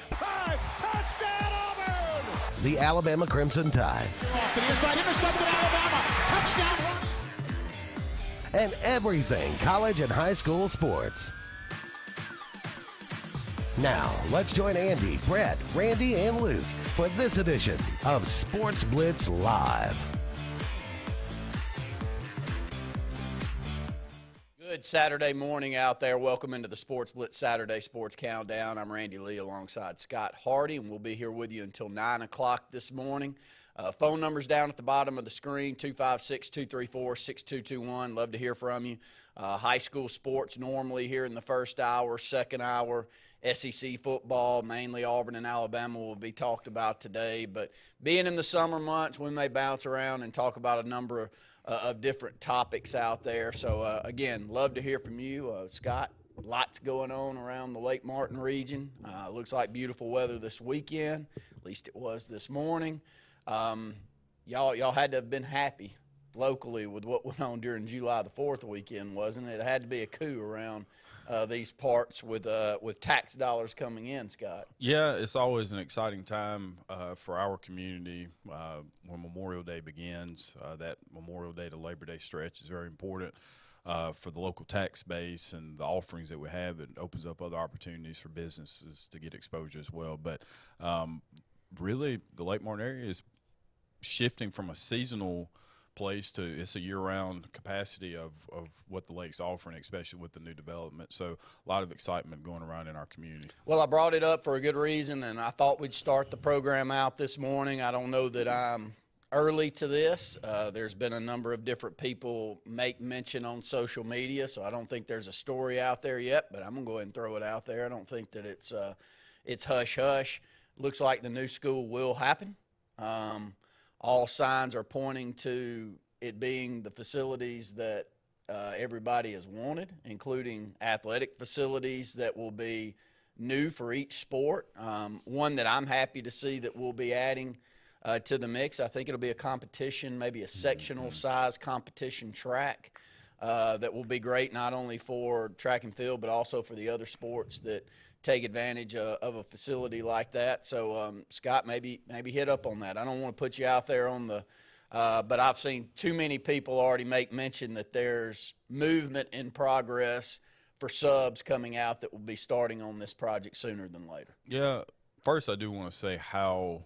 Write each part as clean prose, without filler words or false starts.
Touchdown, Auburn! The Alabama Crimson Tide. Off to the inside, intercepted Alabama. Touchdown run. And everything college and high school sports. Now, let's join Andy, Brett, Randy, and Luke for this edition of Sports Blitz Live. Good Saturday morning out there. Welcome into the Sports Blitz Saturday Sports Countdown. I'm Randy Lee alongside Scott Hardy, and we'll be here with you until 9 o'clock this morning. Phone numbers down at the bottom of the screen, 256-234-6221. Love to hear from you. High school sports normally here in the first hour, second hour. SEC football, mainly Auburn and Alabama, will be talked about today. But being in the summer months, we may bounce around and talk about a number of different topics out there. So, again, love to hear from you. Scott, lots going on around the Lake Martin region. Looks like beautiful weather this weekend. At least it was this morning. Y'all had to have been happy locally with what went on during July the 4th weekend, wasn't it? It had to be a coup around these parts with tax dollars coming in, Scott. Yeah, it's always an exciting time for our community when Memorial Day begins. That Memorial Day to Labor Day stretch is very important for the local tax base and the offerings that we have. It opens up other opportunities for businesses to get exposure as well. But really, the Lake Martin area is shifting from a seasonal place to it's a year-round capacity of what the lake's offering, especially with the new development. So a lot of excitement going around in our community. Well, I brought it up for a good reason, and I thought we'd start the program out this morning. I don't know that I'm early to this. There's been a number of different people make mention on social media, so I don't think there's a story out there yet, but I'm going to go ahead and throw it out there. I don't think that it's hush-hush. Looks like the new school will happen. All signs are pointing to it being the facilities that everybody has wanted, including athletic facilities that will be new for each sport. One that I'm happy to see that we'll be adding to the mix. I think it'll be a competition, maybe a sectional size competition track that will be great not only for track and field but also for the other sports that take advantage of a facility like that. So, Scott, maybe hit up on that. I don't want to put you out there on the but I've seen too many people already make mention that there's movement in progress for subs coming out that will be starting on this project sooner than later. Yeah, first I do want to say how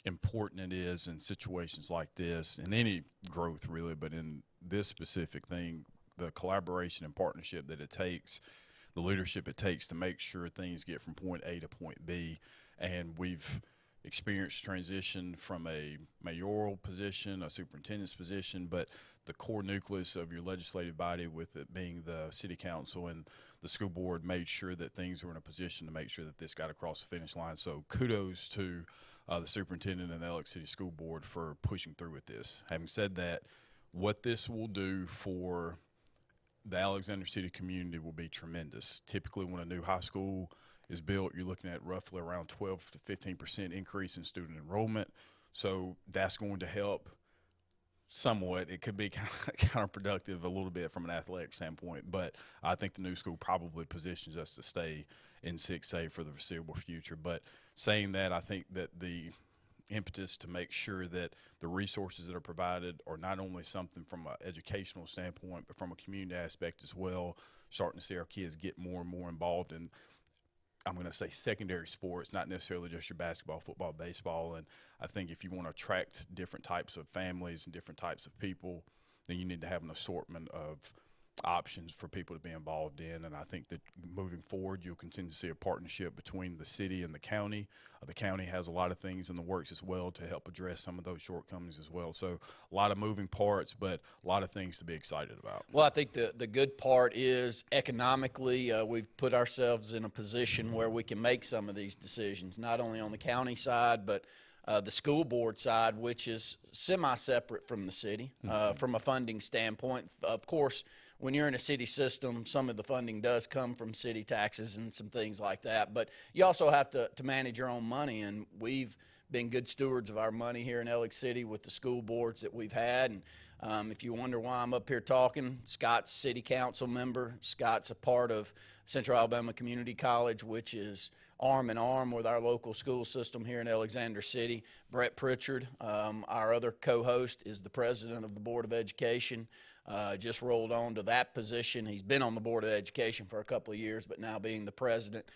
important it is in situations like this, in any growth really, but in this specific thing, the collaboration and partnership that it takes, the leadership it takes to make sure things get from point A to point B. And we've experienced transition from a mayoral position, a superintendent's position, but the core nucleus of your legislative body, with it being the city council and the school board, made sure that things were in a position to make sure that this got across the finish line. So kudos to the superintendent and the Alex City School Board for pushing through with this. Having said that, what this will do for the Alexander City community will be tremendous. Typically, when a new high school is built, you're looking at roughly around 12 to 15% increase in student enrollment. So that's going to help somewhat. It could be kind of counterproductive a little bit from an athletic standpoint, but I think the new school probably positions us to stay in 6A for the foreseeable future. But saying that, I think that the impetus to make sure that the resources that are provided are not only something from an educational standpoint, but from a community aspect as well, starting to see our kids get more and more involved in, I'm going to say, secondary sports, not necessarily just your basketball, football, baseball. And I think if you want to attract different types of families and different types of people, then you need to have an assortment of options for people to be involved in. And I think that moving forward, you'll continue to see a partnership between the city and the county. The county has a lot of things in the works as well to help address some of those shortcomings as well. So a lot of moving parts, but a lot of things to be excited about. Well, I think the good part is economically we've put ourselves in a position where we can make some of these decisions, not only on the county side, but the school board side, which is semi-separate from the city from a funding standpoint. Of course, when you're in a city system, some of the funding does come from city taxes and some things like that. But you also have to manage your own money, and we've been good stewards of our money here in Alex City with the school boards that we've had. And if you wonder why I'm up here talking, Scott's city council member. Scott's a part of Central Alabama Community College, which is arm in arm with our local school system here in Alexander City. Brett Pritchard, our other co-host, is the president of the Board of Education. Just rolled on to that position. He's been on the Board of Education for a couple of years, but now being the president.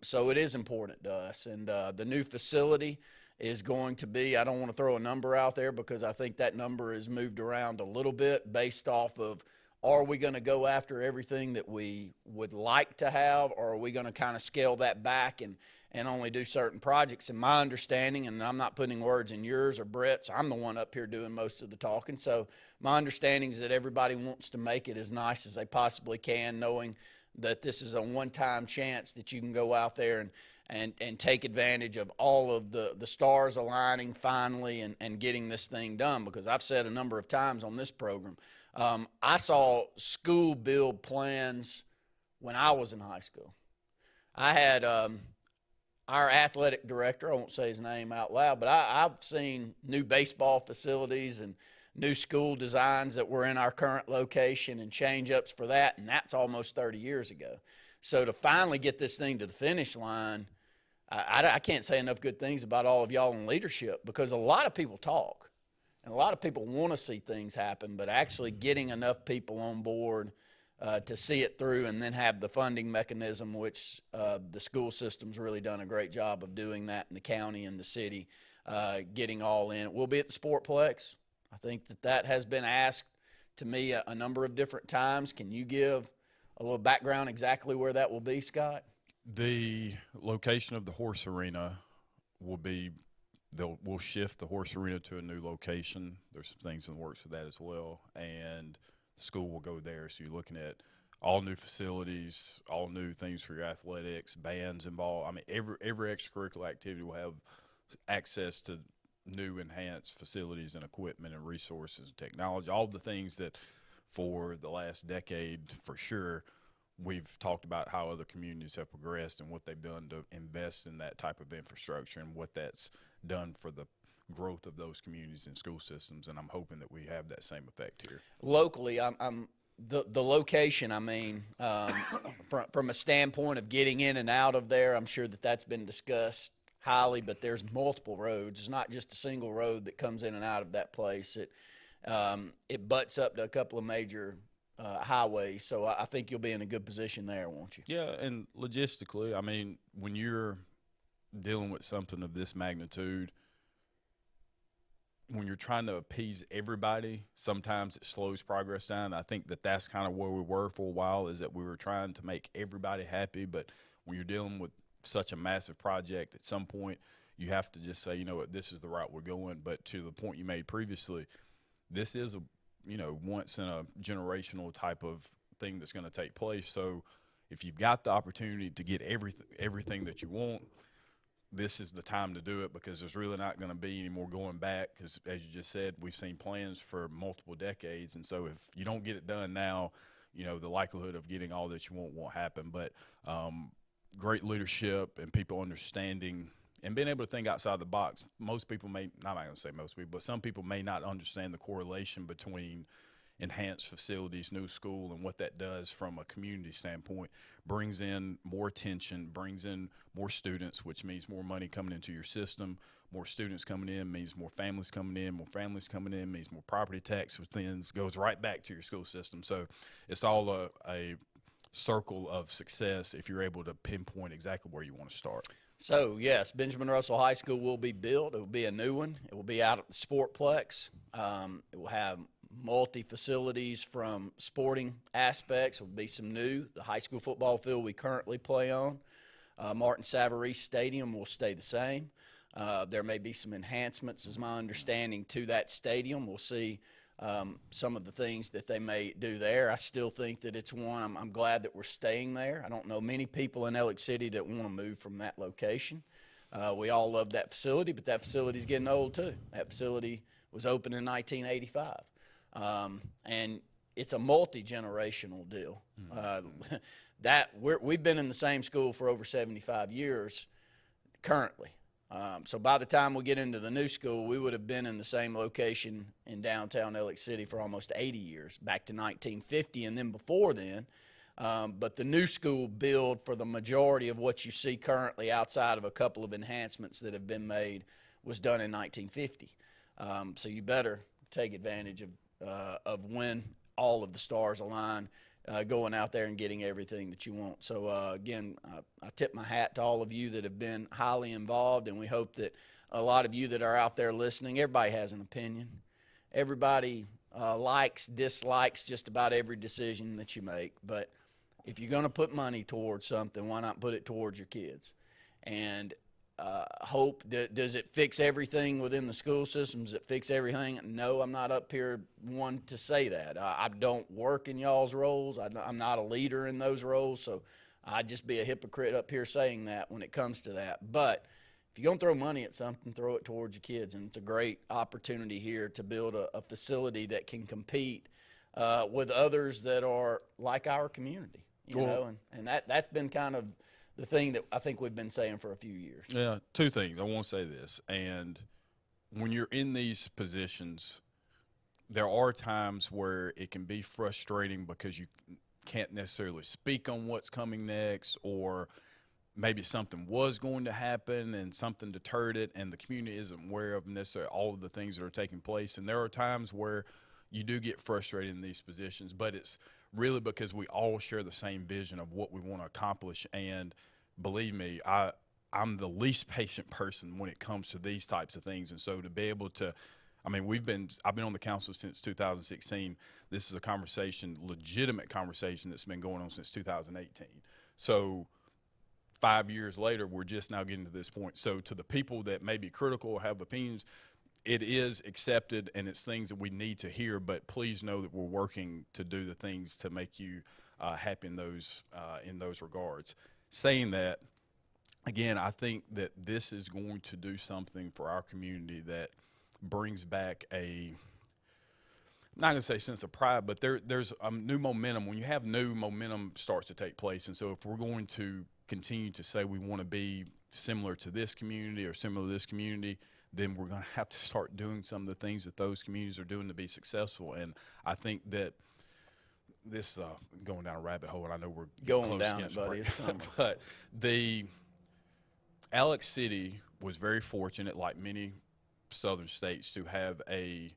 So it is important to us. And the new facility is going to be, I don't want to throw a number out there because I think that number is moved around a little bit based off of, are we going to go after everything that we would like to have, or are we going to kind of scale that back and only do certain projects? And my understanding, and I'm not putting words in yours or Brett's, I'm the one up here doing most of the talking. So my understanding is that everybody wants to make it as nice as they possibly can, knowing that this is a one-time chance that you can go out there and take advantage of all of the stars aligning finally and getting this thing done. Because I've said a number of times on this program, I saw school build plans when I was in high school. I had our athletic director, I won't say his name out loud, but I've seen new baseball facilities and new school designs that were in our current location and change-ups for that, and that's almost 30 years ago. So to finally get this thing to the finish line, I can't say enough good things about all of y'all in leadership, because a lot of people talk and a lot of people want to see things happen, but actually getting enough people on board to see it through and then have the funding mechanism, which the school system's really done a great job of doing that in the county and the city, getting all in. We'll be at the Sportplex. I think that has been asked to me a number of different times. Can you give a little background exactly where that will be, Scott? The location of the horse arena will be, we'll shift the horse arena to a new location. There's some things in the works for that as well, and the school will go there. So you're looking at all new facilities, all new things for your athletics, bands involved. I mean, every extracurricular activity will have access to new enhanced facilities and equipment and resources and technology, all the things that for the last decade for sure we've talked about how other communities have progressed and what they've done to invest in that type of infrastructure and what that's done for the growth of those communities and school systems, and I'm hoping that we have that same effect here. Locally, the location, I mean, from a standpoint of getting in and out of there, I'm sure that's been discussed highly, but there's multiple roads. It's not just a single road that comes in and out of that place. It butts up to a couple of major highways, so I think you'll be in a good position there, won't you? Yeah, and logistically, I mean, when you're dealing with something of this magnitude, when you're trying to appease everybody, sometimes it slows progress down. I think that's kind of where we were for a while, is that we were trying to make everybody happy, but when you're dealing with such a massive project, at some point you have to just say, you know what, this is the route we're going. But to the point you made previously, this is a once in a generational type of thing that's going to take place. So if you've got the opportunity to get everything that you want, this is the time to do it, because there's really not going to be any more going back, because as you just said, we've seen plans for multiple decades, and so if you don't get it done now, the likelihood of getting all that you want won't happen. But great leadership and people understanding and being able to think outside the box. Most people I'm not going to say most people, but some people may not understand the correlation between enhanced facilities, new school, and what that does from a community standpoint. Brings in more attention, brings in more students, which means more money coming into your system. More students coming in means more families coming in. More families coming in means more property tax, which then goes right back to your school system. So it's all a circle of success if you're able to pinpoint exactly where you want to start. So, yes, Benjamin Russell High School will be built. It will be a new one. It will be out at the Sportplex. It will have multi-facilities from sporting aspects. There will be some new. The high school football field we currently play on, Martin Savarese Stadium, will stay the same. There may be some enhancements, is my understanding, to that stadium. We'll see some of the things that they may do there. I still think that it's one. I'm glad that we're staying there. I don't know many people in Elliott City that want to move from that location. We all love that facility, but that facility's getting old too. That facility was opened in 1985. And it's a multi-generational deal. We've been in the same school for over 75 years currently. So by the time we get into the new school, we would have been in the same location in downtown Elliott City for almost 80 years, back to 1950. And then before then, But the new school build for the majority of what you see currently outside of a couple of enhancements that have been made was done in 1950. So you better take advantage of when all of the stars align, going out there and getting everything that you want. So, again, I tip my hat to all of you that have been highly involved, and we hope that a lot of you that are out there listening, everybody has an opinion. Everybody likes, dislikes just about every decision that you make. But if you're going to put money towards something, why not put it towards your kids? And hope, does it fix everything within the school system? Does it fix everything? No, I'm not up here one to say that. I don't work in y'all's roles. I'm not a leader in those roles, so I'd just be a hypocrite up here saying that when it comes to that. But if you're going to throw money at something, throw it towards your kids, and it's a great opportunity here to build a facility that can compete with others that are like our community, you know, and that's been kind of the thing that I think we've been saying for a few years. Yeah, two things. I want to say this. And when you're in these positions, there are times where it can be frustrating because you can't necessarily speak on what's coming next, or maybe something was going to happen and something deterred it, and the community isn't aware of necessarily all of the things that are taking place. And there are times where you do get frustrated in these positions, but it's really because we all share the same vision of what we want to accomplish. And believe me, I'm the least patient person when it comes to these types of things. And so to be able to, I mean, I've been on the council since 2016. This is a conversation, legitimate conversation, that's been going on since 2018. So 5 years later, we're just now getting to this point. So to the people that may be critical or have opinions, it is accepted, and it's things that we need to hear, but please know that we're working to do the things to make you happy in those regards. Saying that, again, I think that this is going to do something for our community that brings back I'm not going to say sense of pride, but there's a new momentum. When you have new momentum starts to take place, and so if we're going to continue to say we want to be similar to this community or similar to this community, then we're going to have to start doing some of the things that those communities are doing to be successful. And I think that this going down a rabbit hole, and I know we're going down it, buddy. But the Alex City was very fortunate, like many southern states, to have a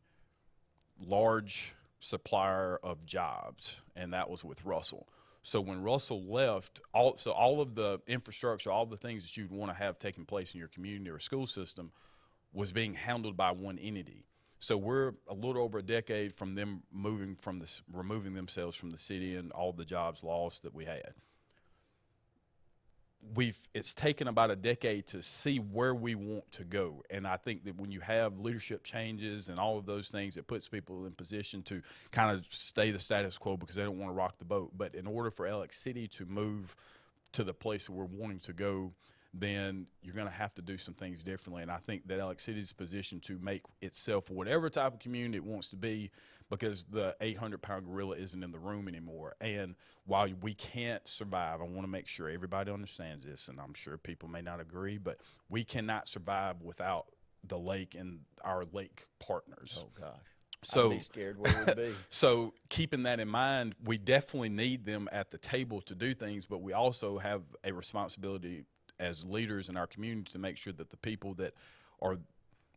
large supplier of jobs, and that was with Russell. So when Russell left, all of the infrastructure, all the things that you'd want to have taking place in your community or school system was being handled by one entity. So we're a little over a decade from them removing themselves from the city and all the jobs lost that we had. It's taken about a decade to see where we want to go. And I think that when you have leadership changes and all of those things, it puts people in position to kind of stay the status quo because they don't want to rock the boat. But in order for Alex City to move to the place that we're wanting to go, then you're going to have to do some things differently. And I think that Alex City's position to make itself whatever type of community it wants to be, because the 800-pound gorilla isn't in the room anymore. And while we can't survive, I want to make sure everybody understands this, and I'm sure people may not agree, but we cannot survive without the lake and our lake partners. Oh, gosh. So, I'd be scared where we'd be. So keeping that in mind, we definitely need them at the table to do things, but we also have a responsibility as leaders in our community to make sure that the people that are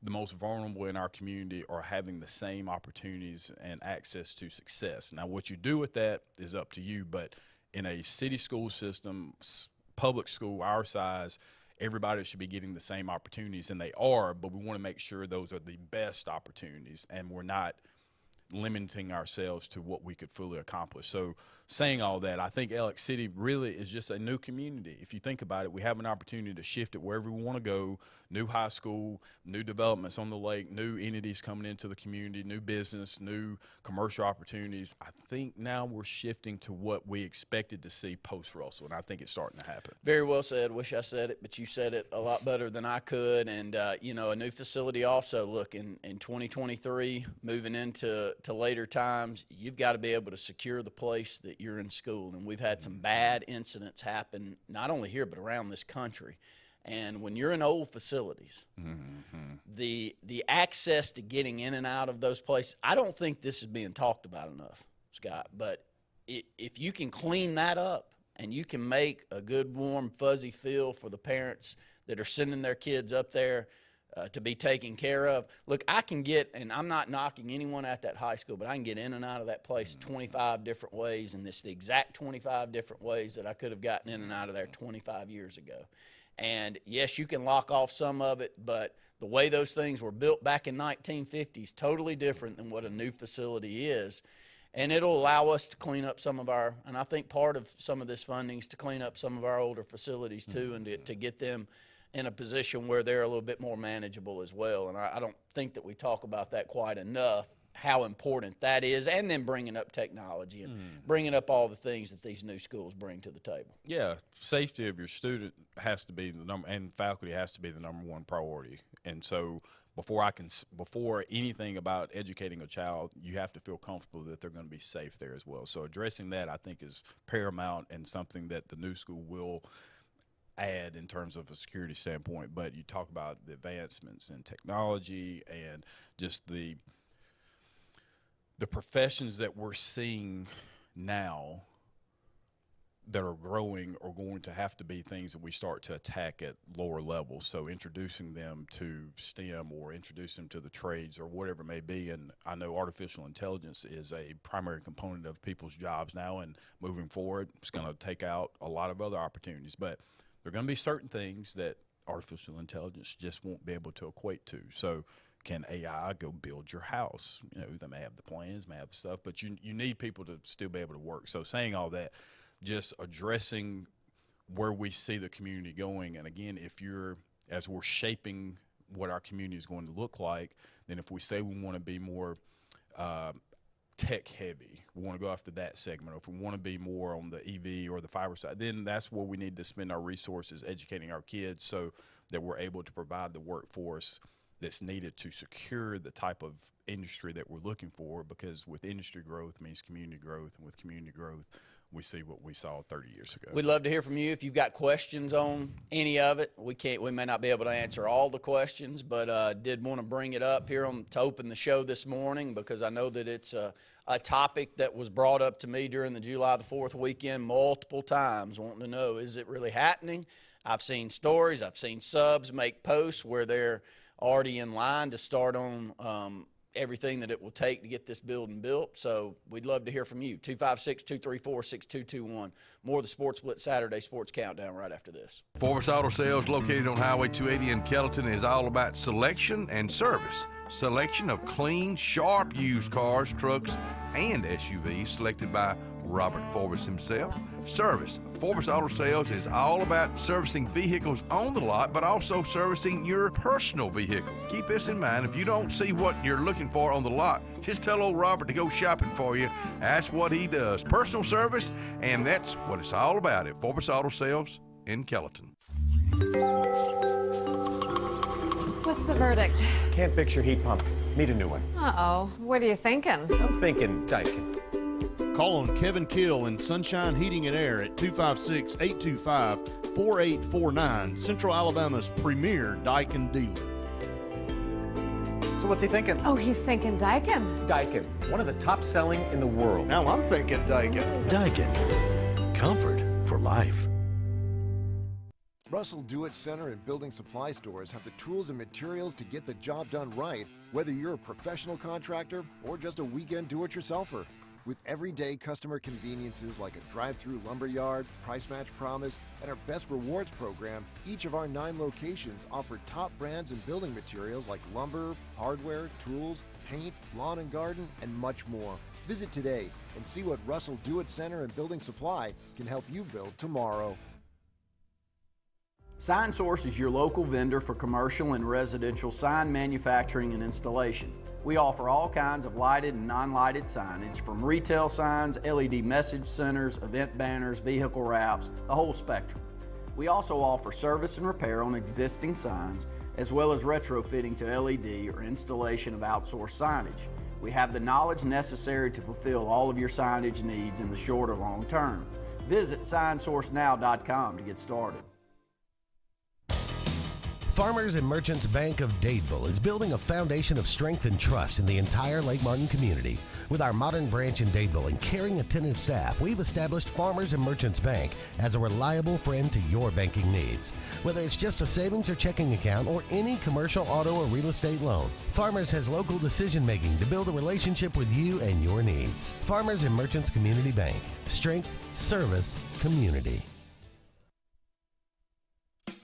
the most vulnerable in our community are having the same opportunities and access to success. Now, what you do with that is up to you, but in a city school system, public school our size, everybody should be getting the same opportunities, and they are, but we want to make sure those are the best opportunities and we're not limiting ourselves to what we could fully accomplish. So saying all that, I think Alex City really is just a new community. If you think about it, we have an opportunity to shift it wherever we want to go, new high school, new developments on the lake, new entities coming into the community, new business, new commercial opportunities. I think now we're shifting to what we expected to see post-Russell, and I think it's starting to happen. Very well said. Wish I said it, but you said it a lot better than I could. And, you know, a new facility also, look, in 2023, moving into later times, you've got to be able to secure the place that you're in school. And we've had some bad incidents happen, not only here, but around this country. And when you're in old facilities, the access to getting in and out of those places, I don't think this is being talked about enough, Scott, but if you can clean that up and you can make a good, warm, fuzzy feel for the parents that are sending their kids up there to be taken care of. Look, I can get, and I'm not knocking anyone at that high school, but I can get in and out of that place 25 different ways, and this the exact 25 different ways that I could have gotten in and out of there 25 years ago. And yes, you can lock off some of it, but the way those things were built back in 1950 is totally different than what a new facility is. And it'll allow us to clean up some of our, and I think part of some of this funding is to clean up some of our older facilities too, and to get them in a position where they're a little bit more manageable as well. And I don't think that we talk about that quite enough, how important that is, and then bringing up technology and bringing up all the things that these new schools bring to the table. Yeah, safety of your student has to be the number, and faculty has to be the number one priority. And so before anything about educating a child, you have to feel comfortable that they're going to be safe there as well. So addressing that, I think, is paramount and something that the new school will add in terms of a security standpoint. But you talk about the advancements in technology and just the professions that we're seeing now that are growing are going to have to be things that we start to attack at lower levels. So introducing them to STEM or introduce them to the trades or whatever it may be. And I know artificial intelligence is a primary component of people's jobs now, and moving forward, it's going to take out a lot of other opportunities. But there are going to be certain things that artificial intelligence just won't be able to equate to. So can AI go build your house? You know, they may have the plans, may have the stuff, but you need people to still be able to work. So saying all that, just addressing where we see the community going. And again, as we're shaping what our community is going to look like, then if we say we want to be more tech heavy, we want to go after that segment, or if we want to be more on the EV or the fiber side, then that's where we need to spend our resources educating our kids so that we're able to provide the workforce that's needed to secure the type of industry that we're looking for, because with industry growth means community growth, and with community growth we see what we saw 30 years ago. We'd love to hear from you if you've got questions on any of it. We may not be able to answer all the questions, but did want to bring it up here to open the show this morning, because I know that it's a topic that was brought up to me during the July the 4th weekend multiple times, wanting to know, is it really happening? I've seen stories, I've seen subs make posts where they're already in line to start on everything that it will take to get this building built. So we'd love to hear from you. 256-234-6221. More of the Sports Blitz Saturday Sports Countdown right after this. Forbes Auto Sales, located on Highway 280 in Kellyton, is all about selection and service. Selection of clean, sharp used cars, trucks, and SUVs selected by Robert Forbes himself. Service. Forbes Auto Sales is all about servicing vehicles on the lot, but also servicing your personal vehicle. Keep this in mind. If you don't see what you're looking for on the lot, just tell old Robert to go shopping for you. That's what he does. Personal service, and that's what it's all about at Forbes Auto Sales in Kellyton. What's the verdict? Can't fix your heat pump. Need a new one. Uh-oh. What are you thinking? I'm thinking Daikin. Call on Kevin Kill in Sunshine Heating and Air at 256-825-4849, Central Alabama's premier Daikin dealer. So what's he thinking? Oh, he's thinking Daikin. Daikin, one of the top selling in the world. Now I'm thinking Daikin. Daikin. Comfort for life. Russell Do-It Center and building supply stores have the tools and materials to get the job done right, whether you're a professional contractor or just a weekend do-it-yourselfer. With everyday customer conveniences like a drive-through lumberyard, price match promise, and our Best Rewards program, each of our 9 locations offer top brands and building materials like lumber, hardware, tools, paint, lawn and garden, and much more. Visit today and see what Russell Do-It Center and Building Supply can help you build tomorrow. Sign Source is your local vendor for commercial and residential sign manufacturing and installation. We offer all kinds of lighted and non-lighted signage, from retail signs, LED message centers, event banners, vehicle wraps, the whole spectrum. We also offer service and repair on existing signs, as well as retrofitting to LED or installation of outsourced signage. We have the knowledge necessary to fulfill all of your signage needs in the short or long term. Visit signsourcenow.com to get started. Farmers and Merchants Bank of Dadeville is building a foundation of strength and trust in the entire Lake Martin community. With our modern branch in Dadeville and caring, attentive staff, we've established Farmers and Merchants Bank as a reliable friend to your banking needs. Whether it's just a savings or checking account or any commercial, auto, or real estate loan, Farmers has local decision-making to build a relationship with you and your needs. Farmers and Merchants Community Bank. Strength, service, community.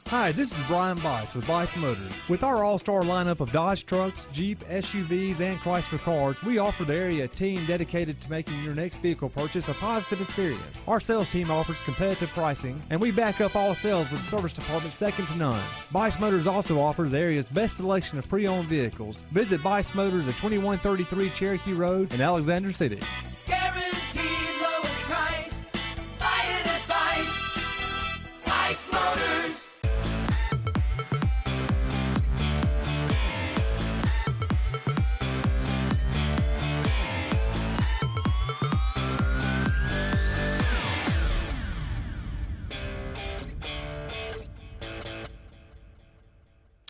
Hi, this is Brian Bice with Bice Motors. With our all-star lineup of Dodge trucks, Jeep, SUVs, and Chrysler cars, we offer the area a team dedicated to making your next vehicle purchase a positive experience. Our sales team offers competitive pricing, and we back up all sales with a service department second to none. Bice Motors also offers the area's best selection of pre-owned vehicles. Visit Bice Motors at 2133 Cherokee Road in Alexander City. Guaranteed lowest price. Buy it at Bice. Bice Motors.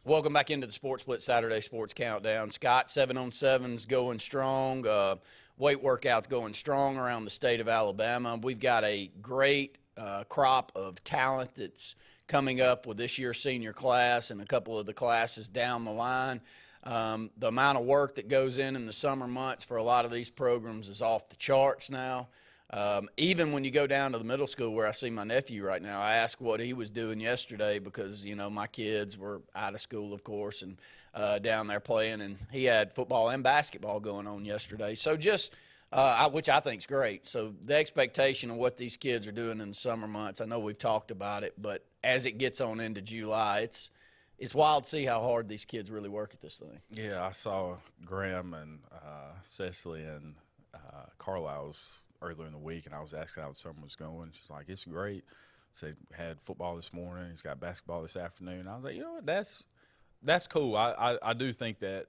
Welcome back into the Sports Blitz Saturday Sports Countdown. Scott, 7-on-7's going strong. Weight workouts going strong around the state of Alabama. We've got a great crop of talent that's coming up with this year's senior class and a couple of the classes down the line. The amount of work that goes in the summer months for a lot of these programs is off the charts now. Even when you go down to the middle school where I see my nephew right now, I asked what he was doing yesterday because, you know, my kids were out of school, of course, and down there playing, and he had football and basketball going on yesterday. So just, which I think is great. So the expectation of what these kids are doing in the summer months, I know we've talked about it, but as it gets on into July, it's wild to see how hard these kids really work at this thing. Yeah, I saw Graham and Cecily and Carlisle's earlier in the week, and I was asking how the summer was going. She's like, it's great. Said had football this morning. He's got basketball this afternoon. I was like, you know what, that's cool. I do think that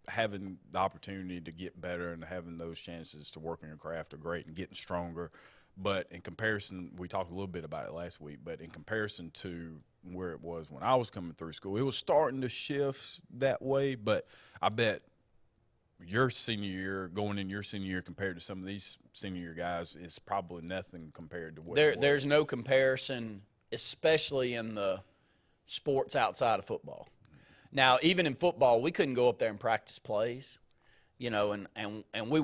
having the opportunity to get better and having those chances to work on your craft are great and getting stronger. But in comparison, we talked a little bit about it last week, but in comparison to where it was when I was coming through school, it was starting to shift that way. But I bet your senior year, going in your senior year compared to some of these senior year guys, is probably nothing compared to what There's no comparison, especially in the sports outside of football. Now, even in football, we couldn't go up there and practice plays, you know, and we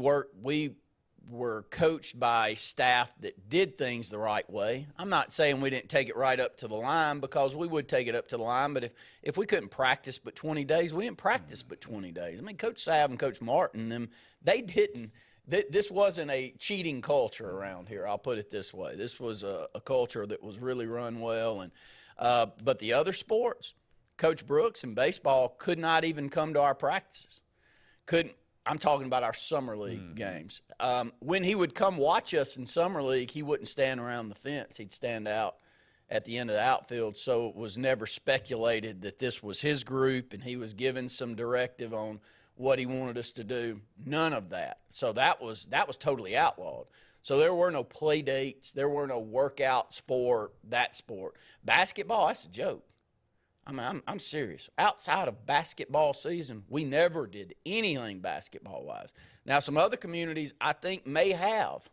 were coached by staff that did things the right way. I'm not saying we didn't take it right up to the line, because we would take it up to the line, but if we couldn't practice but 20 days, we didn't practice but 20 days. I mean, Coach Sabb and Coach Martin, they didn't. This wasn't a cheating culture around here, I'll put it this way. This was a culture that was really run well. And but the other sports, Coach Brooks in baseball could not even come to our practices. I'm talking about our summer league games. When he would come watch us in summer league, he wouldn't stand around the fence. He'd stand out at the end of the outfield, so it was never speculated that this was his group and he was given some directive on what he wanted us to do. None of that. So that was totally outlawed. So there were no play dates. There were no workouts for that sport. Basketball, that's a joke. I mean, I'm serious. Outside of basketball season, we never did anything basketball-wise. Now, some other communities, I think, may have.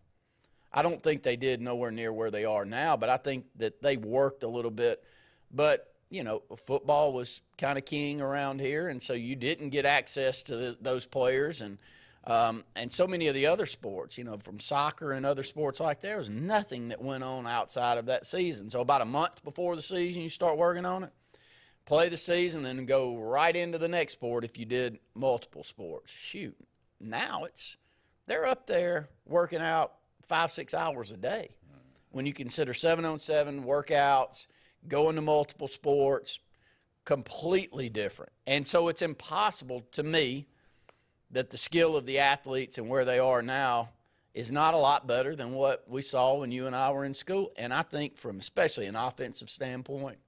I don't think they did nowhere near where they are now, but I think that they worked a little bit. But, you know, football was kind of king around here, and so you didn't get access to those players. And so many of the other sports, you know, from soccer and other sports like that, there was nothing that went on outside of that season. So about a month before the season, you start working on it. Play the season, then go right into the next sport if you did multiple sports. Shoot, now they're up there working out 5-6 hours a day. When you consider 7-on-7 workouts, going to multiple sports, completely different. And so it's impossible to me that the skill of the athletes and where they are now is not a lot better than what we saw when you and I were in school. And I think from especially an offensive standpoint,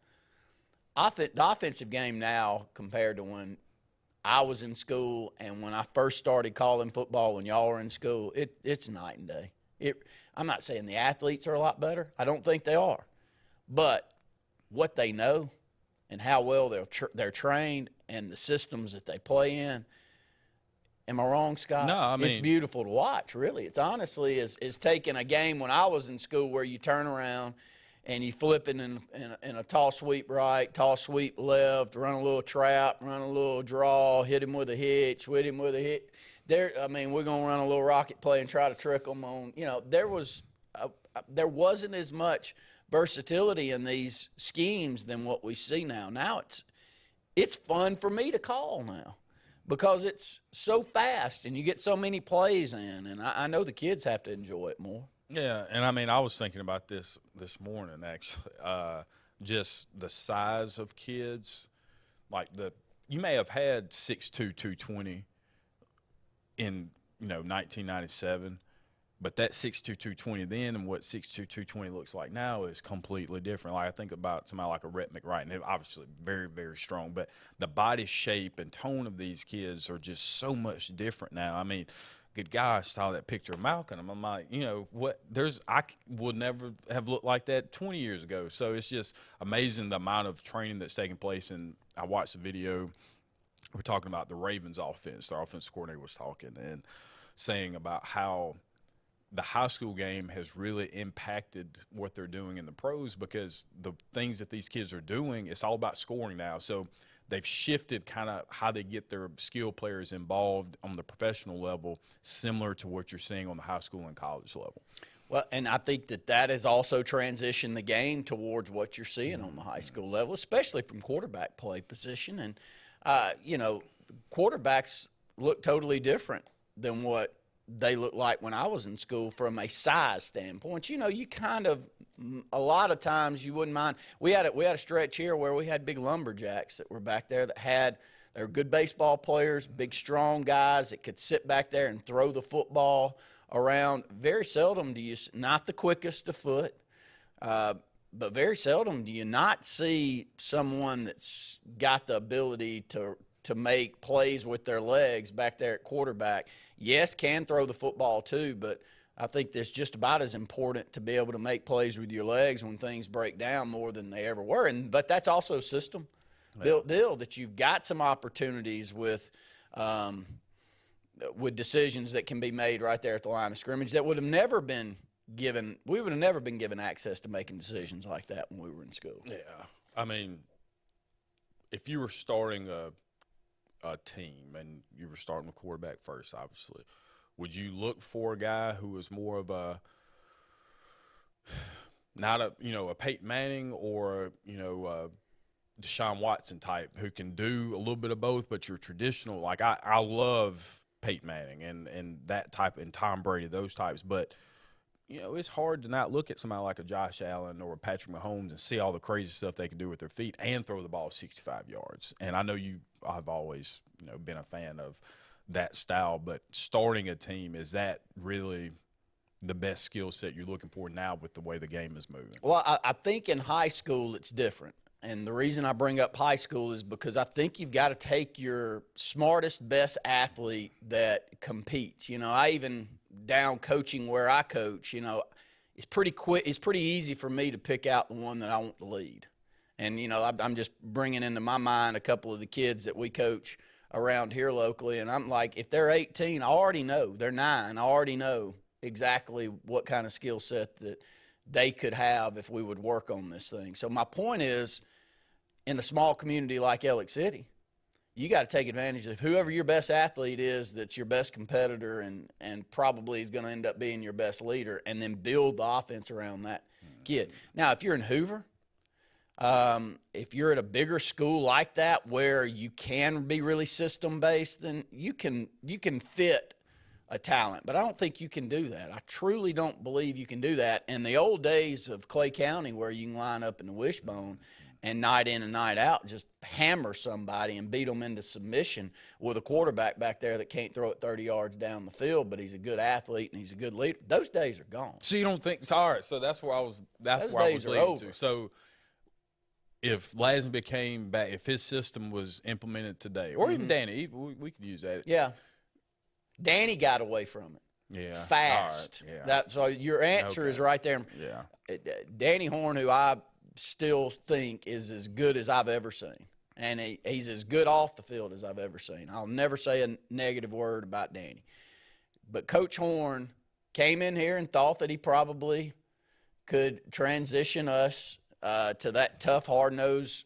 the offensive game now compared to when I was in school and when I first started calling football when y'all were in school, it's night and day. I'm not saying the athletes are a lot better. I don't think they are. But what they know and how well they're trained and the systems that they play in. Am I wrong, Scott? No, I mean, it's beautiful to watch, really. It's honestly is taking a game when I was in school where you turn around and you flip it in a toss sweep right, toss sweep left, run a little trap, run a little draw, hit him with a hitch, hit him with a hit. We're going to run a little rocket play and try to trick them on. There wasn't as much versatility in these schemes than what we see now. Now it's fun for me to call now because it's so fast and you get so many plays in, and I know the kids have to enjoy it more. Yeah, and I was thinking about this morning actually. Just the size of kids, like you may have had 6'2", 220 in 1997, but that 6'2", 220 then and what 6'2", 220 looks like now is completely different. Like I think about somebody like a Rhett McWright, and obviously very, very strong, but the body shape and tone of these kids are just so much different now. I mean, good gosh, saw that picture of Malcolm. I'm like, I would never have looked like that 20 years ago. So it's just amazing the amount of training that's taking place. And I watched the video. We're talking about the Ravens offense. The offensive coordinator was talking and saying about how the high school game has really impacted what they're doing in the pros because the things that these kids are doing, it's all about scoring now. So they've shifted kind of how they get their skill players involved on the professional level, similar to what you're seeing on the high school and college level. Well, and I think that has also transitioned the game towards what you're seeing on the high school level, especially from quarterback play position. And, quarterbacks look totally different than what they looked like when I was in school from a size standpoint. You kind of a lot of times you wouldn't mind. We had a stretch here where we had big lumberjacks that were back there they were good baseball players, big strong guys that could sit back there and throw the football around. Very seldom do you, not the quickest of foot, but very seldom do you not see someone that's got the ability to make plays with their legs back there at quarterback. Yes, can throw the football too, but I think that's just about as important to be able to make plays with your legs when things break down more than they ever were. But that's also system built deal that you've got some opportunities with decisions that can be made right there at the line of scrimmage that would have never been given. We would have never been given access to making decisions like that when we were in school. Yeah, I mean, if you were starting a team and you were starting with quarterback first, obviously, would you look for a guy who was more of a not a Peyton Manning or a Deshaun Watson type who can do a little bit of both, but you're traditional? Like I love Peyton Manning and that type, and Tom Brady, those types, but it's hard to not look at somebody like a Josh Allen or a Patrick Mahomes and see all the crazy stuff they can do with their feet and throw the ball 65 yards. And I know I've always, been a fan of that style, but starting a team, is that really the best skill set you're looking for now with the way the game is moving? Well, I think in high school it's different. And the reason I bring up high school is because I think you've got to take your smartest, best athlete that competes. I even down coaching where I coach, it's pretty quick. It's pretty easy for me to pick out the one that I want to lead. And, I'm just bringing into my mind a couple of the kids that we coach around here locally. And I'm like, if they're 18, I already know. They're 9. I already know exactly what kind of skill set that they could have if we would work on this thing. So my point is, in a small community like Ellick City, you got to take advantage of whoever your best athlete is that's your best competitor and probably is going to end up being your best leader, and then build the offense around that kid. Now, if you're in Hoover, if you're at a bigger school like that where you can be really system-based, then you can fit a talent. But I don't think you can do that. I truly don't believe you can do that. In the old days of Clay County where you can line up in the wishbone and night in and night out just hammer somebody and beat them into submission with a quarterback back there that can't throw it 30 yards down the field, but he's a good athlete and he's a good leader. Those days are gone. So you don't think – all right, so that's where I was leading to. So if Lazenby came back, if his system was implemented today, or even Danny, we could use that. Yeah. Danny got away from it. Yeah. Fast. Right. Yeah. So your answer is right there. Yeah. Danny Horn, who I still think is as good as I've ever seen. And he's as good off the field as I've ever seen. I'll never say a negative word about Danny. But Coach Horn came in here and thought that he probably could transition us to that tough, hard-nosed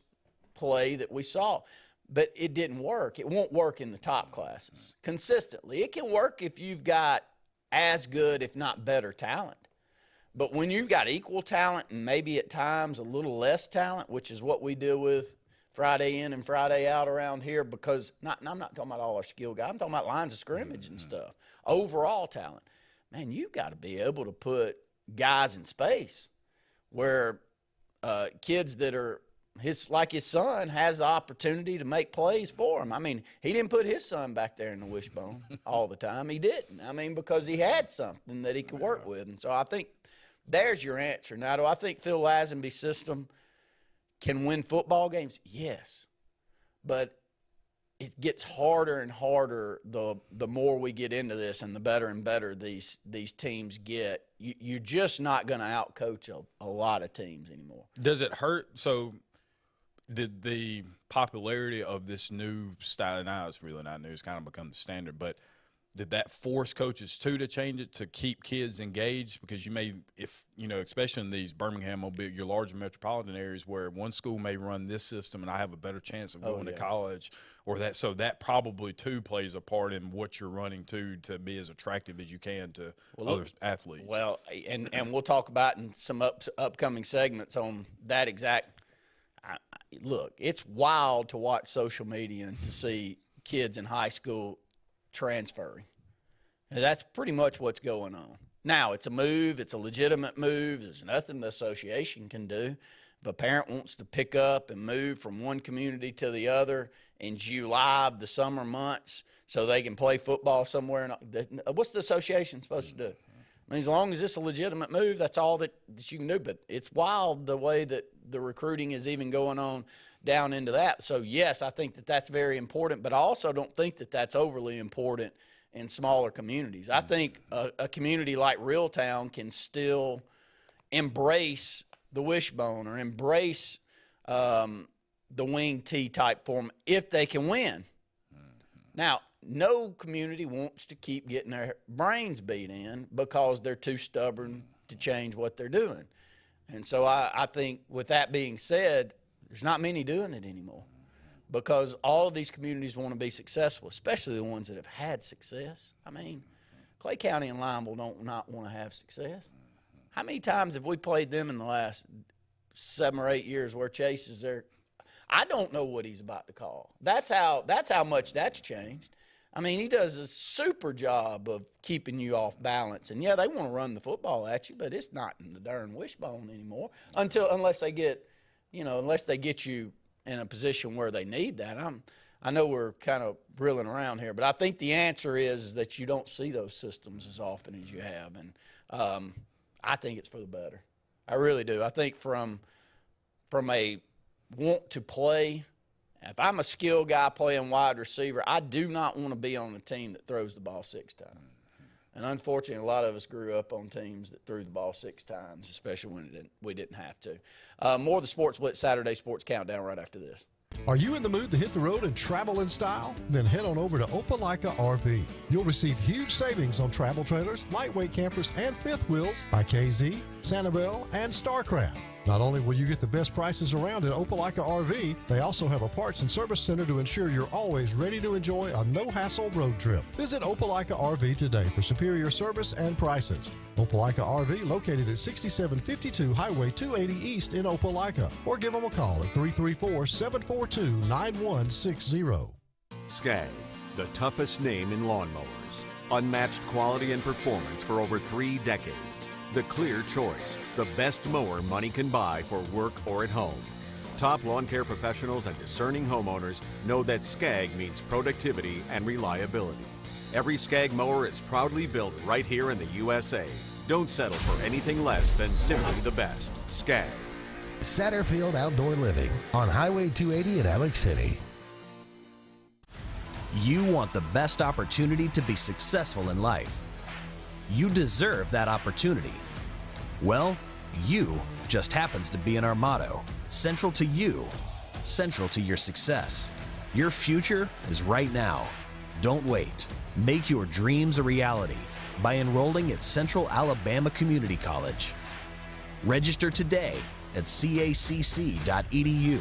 play that we saw. But it didn't work. It won't work in the top classes consistently. It can work if you've got as good, if not better, talent. But when you've got equal talent and maybe at times a little less talent, which is what we deal with Friday in and Friday out around here, because I'm not talking about all our skill guys. I'm talking about lines of scrimmage and stuff. Overall talent. Man, you've got to be able to put guys in space where kids that are like his son has the opportunity to make plays for him. I mean, he didn't put his son back there in the wishbone all the time. He didn't. I mean, because he had something that he could work with. And so I think there's your answer. Now, do I think Phil Lazenby's system can win football games? Yes. But it gets harder and harder the more we get into this, and the better and better these teams get. You're just not going to outcoach a lot of teams anymore. Does it hurt? So did the popularity of this new style, now it's really not new, it's kind of become the standard, but did that force coaches too to change it to keep kids engaged? Because you may, if you know, especially in these Birmingham, Mobile, your larger metropolitan areas where one school may run this system and I have a better chance of going to college, or that, so that probably too plays a part in what you're running to be as attractive as you can to other athletes. Well, and we'll talk about in some upcoming segments on that exact. Look, it's wild to watch social media and to see kids in high school transferring. And that's pretty much what's going on. Now, it's a move. It's a legitimate move. There's nothing the association can do. If a parent wants to pick up and move from one community to the other in July of the summer months so they can play football somewhere, what's the association supposed to do? I mean, as long as it's a legitimate move, that's all that you can do. But it's wild the way that the recruiting is even going on down into that. So, yes, I think that that's very important, but I also don't think that that's overly important in smaller communities. I think a community like Reeltown can still embrace the wishbone or embrace the wing T type form if they can win. Now, no community wants to keep getting their brains beat in because they're too stubborn to change what they're doing. And so I think with that being said, there's not many doing it anymore because all of these communities want to be successful, especially the ones that have had success. I mean, Clay County and Lineville don't not want to have success. How many times have we played them in the last 7 or 8 years where Chase is there? I don't know what he's about to call. That's how much that's changed. I mean, he does a super job of keeping you off balance. And, yeah, they want to run the football at you, but it's not in the darn wishbone anymore unless they get you in a position where they need that. I know we're kind of reeling around here, but I think the answer is that you don't see those systems as often as you have. And I think it's for the better. I really do. I think from a want to play – if I'm a skilled guy playing wide receiver, I do not want to be on a team that throws the ball 6 times. And unfortunately, a lot of us grew up on teams that threw the ball 6 times, especially when we didn't have to. More of the Sports Blitz Saturday Sports Countdown right after this. Are you in the mood to hit the road and travel in style? Then head on over to Opelika RV. You'll receive huge savings on travel trailers, lightweight campers, and fifth wheels by KZ, Sanibel, and StarCraft. Not only will you get the best prices around at Opelika RV, they also have a parts and service center to ensure you're always ready to enjoy a no-hassle road trip. Visit Opelika RV today for superior service and prices. Opelika RV located at 6752 Highway 280 East in Opelika, or give them a call at 334-742-9160. SCAG, the toughest name in lawnmowers. Unmatched quality and performance for over 3 decades. The clear choice, the best mower money can buy for work or at home. Top lawn care professionals and discerning homeowners know that SCAG means productivity and reliability. Every SCAG mower is proudly built right here in the USA. Don't settle for anything less than simply the best. SCAG. Satterfield Outdoor Living on Highway 280 in Alex City. You want the best opportunity to be successful in life. You deserve that opportunity. Well, You just happens to be in our motto. Central to you, central to your success. Your future is right now. Don't wait. Make your dreams a reality by enrolling at Central Alabama Community College. Register today at cacc.edu.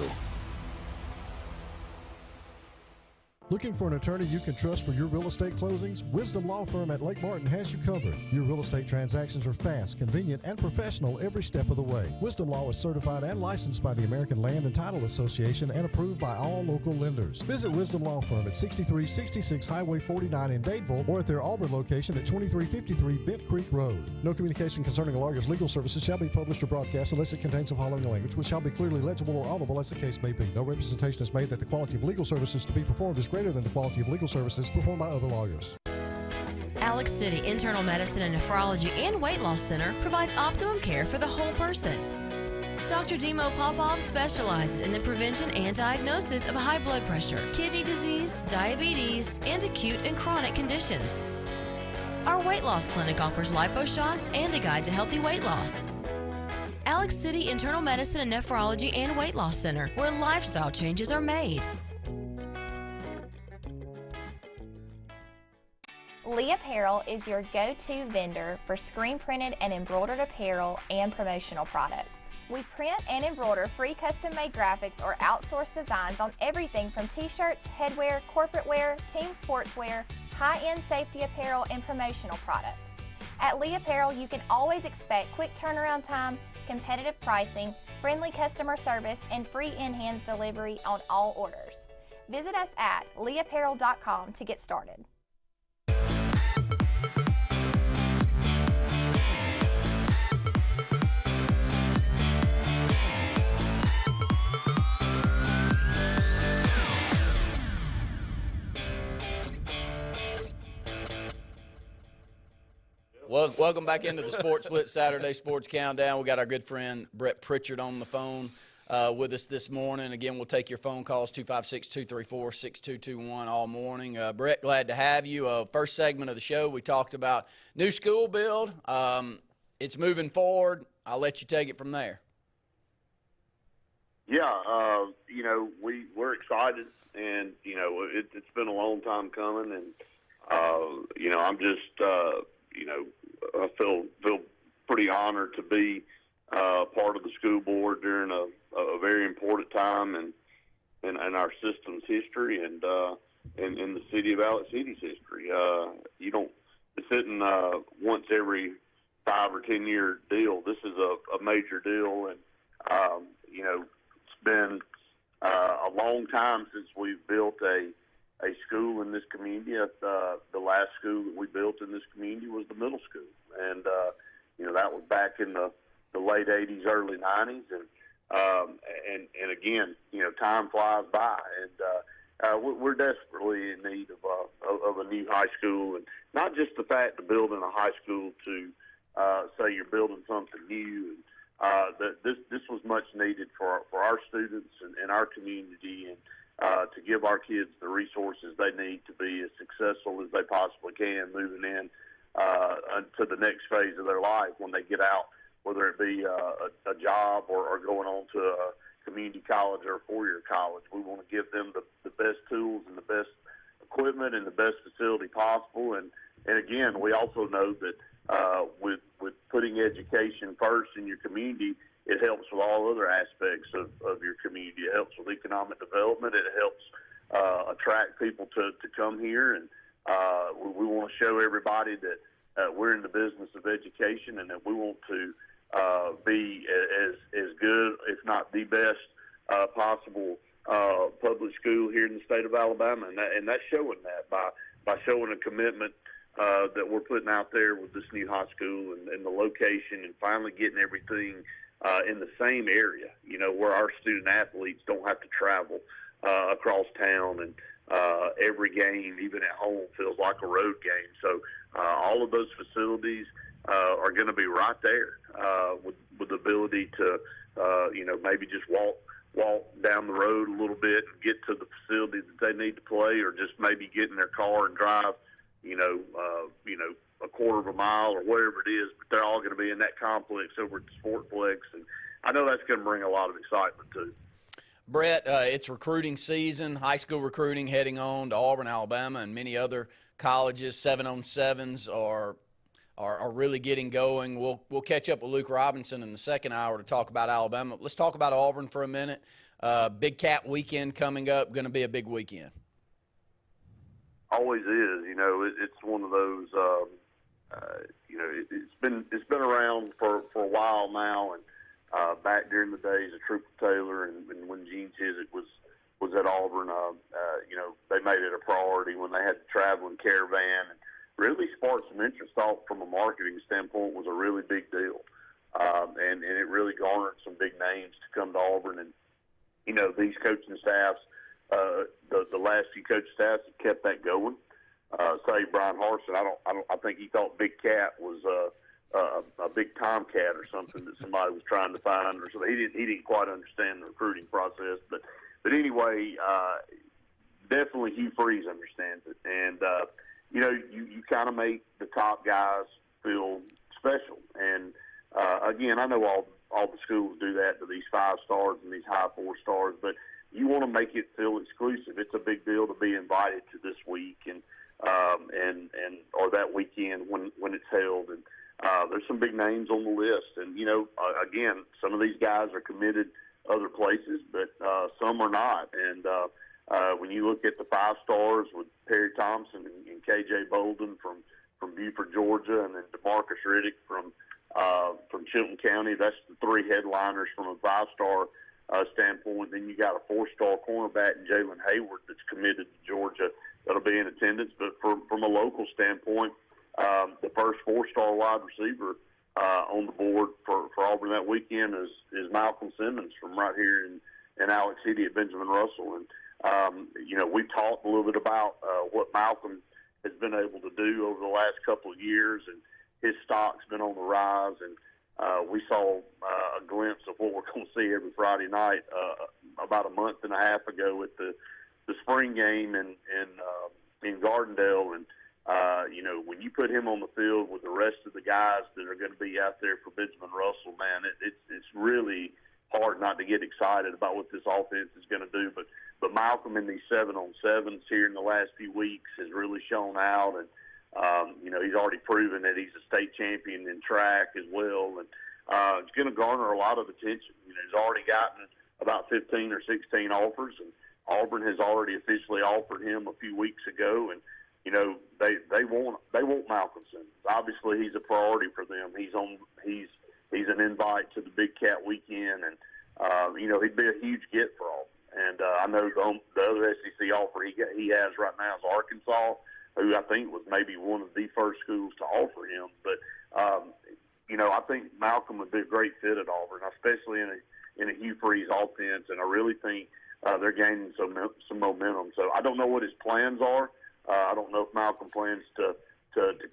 Looking for an attorney you can trust for your real estate closings? Wisdom Law Firm at Lake Martin has you covered. Your real estate transactions are fast, convenient, and professional every step of the way. Wisdom Law is certified and licensed by the American Land and Title Association and approved by all local lenders. Visit Wisdom Law Firm at 6366 Highway 49 in Dadeville or at their Auburn location at 2353 Bent Creek Road. No communication concerning a lawyer's legal services shall be published or broadcast unless it contains the following language, which shall be clearly legible or audible as the case may be. No representation is made that the quality of legal services to be performed is greater than the quality of legal services performed by other lawyers. Alex City Internal Medicine and Nephrology and Weight Loss Center provides optimum care for the whole person. Dr. Dimo Popov specializes in the prevention and diagnosis of high blood pressure, kidney disease, diabetes, and acute and chronic conditions. Our weight loss clinic offers lipo shots and a guide to healthy weight loss. Alex City Internal Medicine and Nephrology and Weight Loss Center, where lifestyle changes are made. Lee Apparel is your go-to vendor for screen-printed and embroidered apparel and promotional products. We print and embroider free custom-made graphics or outsourced designs on everything from t-shirts, headwear, corporate wear, team sportswear, high-end safety apparel, and promotional products. At Lee Apparel, you can always expect quick turnaround time, competitive pricing, friendly customer service, and free in-hands delivery on all orders. Visit us at leeapparel.com to get started. Welcome back into the Sports Blitz Saturday Sports Countdown. We got our good friend Brett Pritchard on the phone with us this morning. Again, we'll take your phone calls, 256-234-6221 all morning. Brett, glad to have you. First segment of the show, we talked about new school build. It's moving forward. I'll let you take it from there. Yeah, we're excited, and, it's been a long time coming, and, I'm just, I feel pretty honored to be part of the school board during a very important time in our system's history and in the city of Alex City's history. It's hitting once every 5 or 10 year deal. This is a major deal, and it's been a long time since we've built a school in this community. The last school that we built in this community was the middle school, and that was back in the late 80s, early 90s, and again, time flies by, and we're desperately in need of a new high school, and not just the fact of building a high school to say you're building something new. That this was much needed for our students and our community, and to give our kids the resources they need to be as successful as they possibly can moving in to the next phase of their life when they get out, whether it be a job or going on to a community college or a four-year college. We want to give them the best tools and the best equipment and the best facility possible. And again, we also know that with putting education first in your community, it helps with all other aspects of your community. It helps with economic development. It helps attract people to come here. And we want to show everybody that we're in the business of education, and that we want to be as good, if not the best possible public school here in the state of Alabama. And that's showing that by showing a commitment that we're putting out there with this new high school and the location, and finally getting everything in the same area, where our student athletes don't have to travel across town, and every game, even at home, feels like a road game. So all of those facilities are going to be right there with the ability to, maybe just walk down the road a little bit and get to the facility that they need to play, or just maybe get in their car and drive, a quarter of a mile or whatever it is, but they're all going to be in that complex over at the Sportplex, and I know that's going to bring a lot of excitement too. Brett, it's recruiting season, high school recruiting heading on to Auburn, Alabama, and many other colleges. 7-on-7s are really getting going. We'll catch up with Luke Robinson in the second hour to talk about Alabama. Let's talk about Auburn for a minute. Big Cat weekend coming up, going to be a big weekend. Always is. It's one of those. It's been around for a while now, and back during the days of Trooper Taylor and when Gene Chizik was at Auburn, they made it a priority when they had the traveling caravan, and really sparked some interest. Thought from a marketing standpoint was a really big deal, and it really garnered some big names to come to Auburn. And these coaching staffs, the last few coaching staffs have kept that going. Say Brian Harsin, I think he thought Big Cat was a big tomcat or something that somebody was trying to find, or something. He didn't quite understand the recruiting process, but anyway, definitely Hugh Freeze understands it, and you kind of make the top guys feel special. And again, I know all the schools do that to these 5 stars and these high 4 stars, but you want to make it feel exclusive. It's a big deal to be invited to this week and or that weekend when it's held. And there's some big names on the list. And again, some of these guys are committed other places, but some are not. And when you look at the 5 stars with Perry Thompson and KJ Bolden from Buford, Georgia, and then DeMarcus Riddick from Chilton County, that's the 3 headliners from a 5-star standpoint. Then you got a 4-star cornerback in Jalen Hayward that's committed to Georgia that'll be in attendance. But from a local standpoint, the first 4-star wide receiver on the board for Auburn that weekend is Malcolm Simmons from right here in Alex City at Benjamin Russell. And we've talked a little bit about what Malcolm has been able to do over the last couple of years, and his stock's been on the rise. And we saw a glimpse of what we're going to see every Friday night about a month and a half ago at the spring game in Gardendale. And when you put him on the field with the rest of the guys that are going to be out there for Benjamin Russell, man, it's really hard not to get excited about what this offense is going to do. But Malcolm in these 7-on-7s here in the last few weeks has really shown out, and he's already proven that he's a state champion in track as well, and it's going to garner a lot of attention. He's already gotten about 15 or 16 offers, and Auburn has already officially offered him a few weeks ago, and they want Malcolm Simmons. Obviously, he's a priority for them. He's an invite to the Big Cat weekend, and he'd be a huge get for Auburn. And I know the other SEC offer he has right now is Arkansas, who I think was maybe one of the first schools to offer him. But I think Malcolm would be a great fit at Auburn, especially in a Hugh Freeze offense. And I really think they're gaining some momentum. So I don't know what his plans are. I don't know if Malcolm plans to